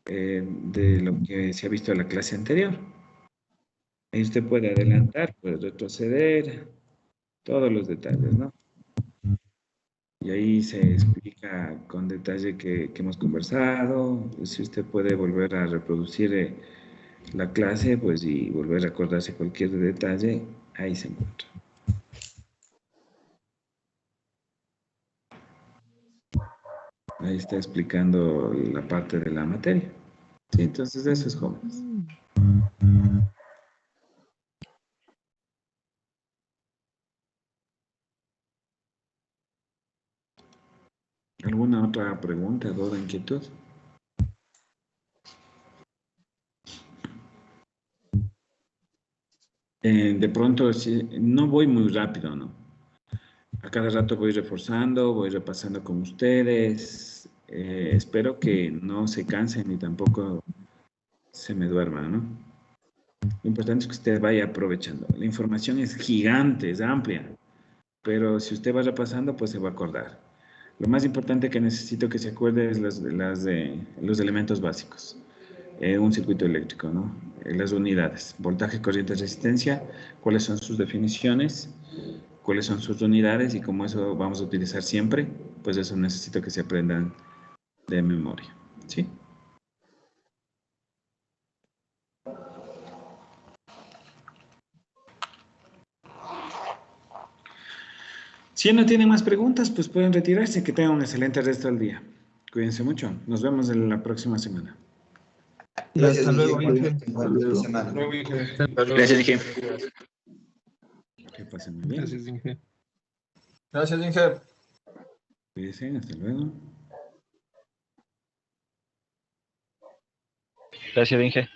de lo que se ha visto en la clase anterior. Ahí usted puede adelantar, puede retroceder, todos los detalles, ¿no? Y ahí se explica con detalle que hemos conversado. Si usted puede volver a reproducir la clase, pues, y volver a acordarse cualquier detalle, ahí se encuentra. Ahí está explicando la parte de la materia. Sí, entonces eso es jóvenes. ¿Alguna otra pregunta, duda, inquietud? De pronto, no voy muy rápido, ¿no? A cada rato voy reforzando, voy repasando con ustedes. Espero que no se cansen ni tampoco se me duerman, ¿no? Lo importante es que usted vaya aprovechando. La información es gigante, es amplia, pero si usted va repasando, pues se va a acordar. Lo más importante que necesito que se acuerde es los elementos básicos. Un circuito eléctrico, ¿no? Las unidades, voltaje, corriente, resistencia, cuáles son sus definiciones, cuáles son sus unidades y como eso vamos a utilizar siempre, pues eso necesito que se aprendan de memoria, ¿sí? Si no tienen más preguntas, pues pueden retirarse. Que tengan un excelente resto del día. Cuídense mucho. Nos vemos en la próxima semana. Gracias, hasta luego, Inge. Inge. Gracias, Inge. Que pasen muy bien. Gracias, Inge. Gracias, Inge. Cuídense, hasta luego. Gracias, Inge.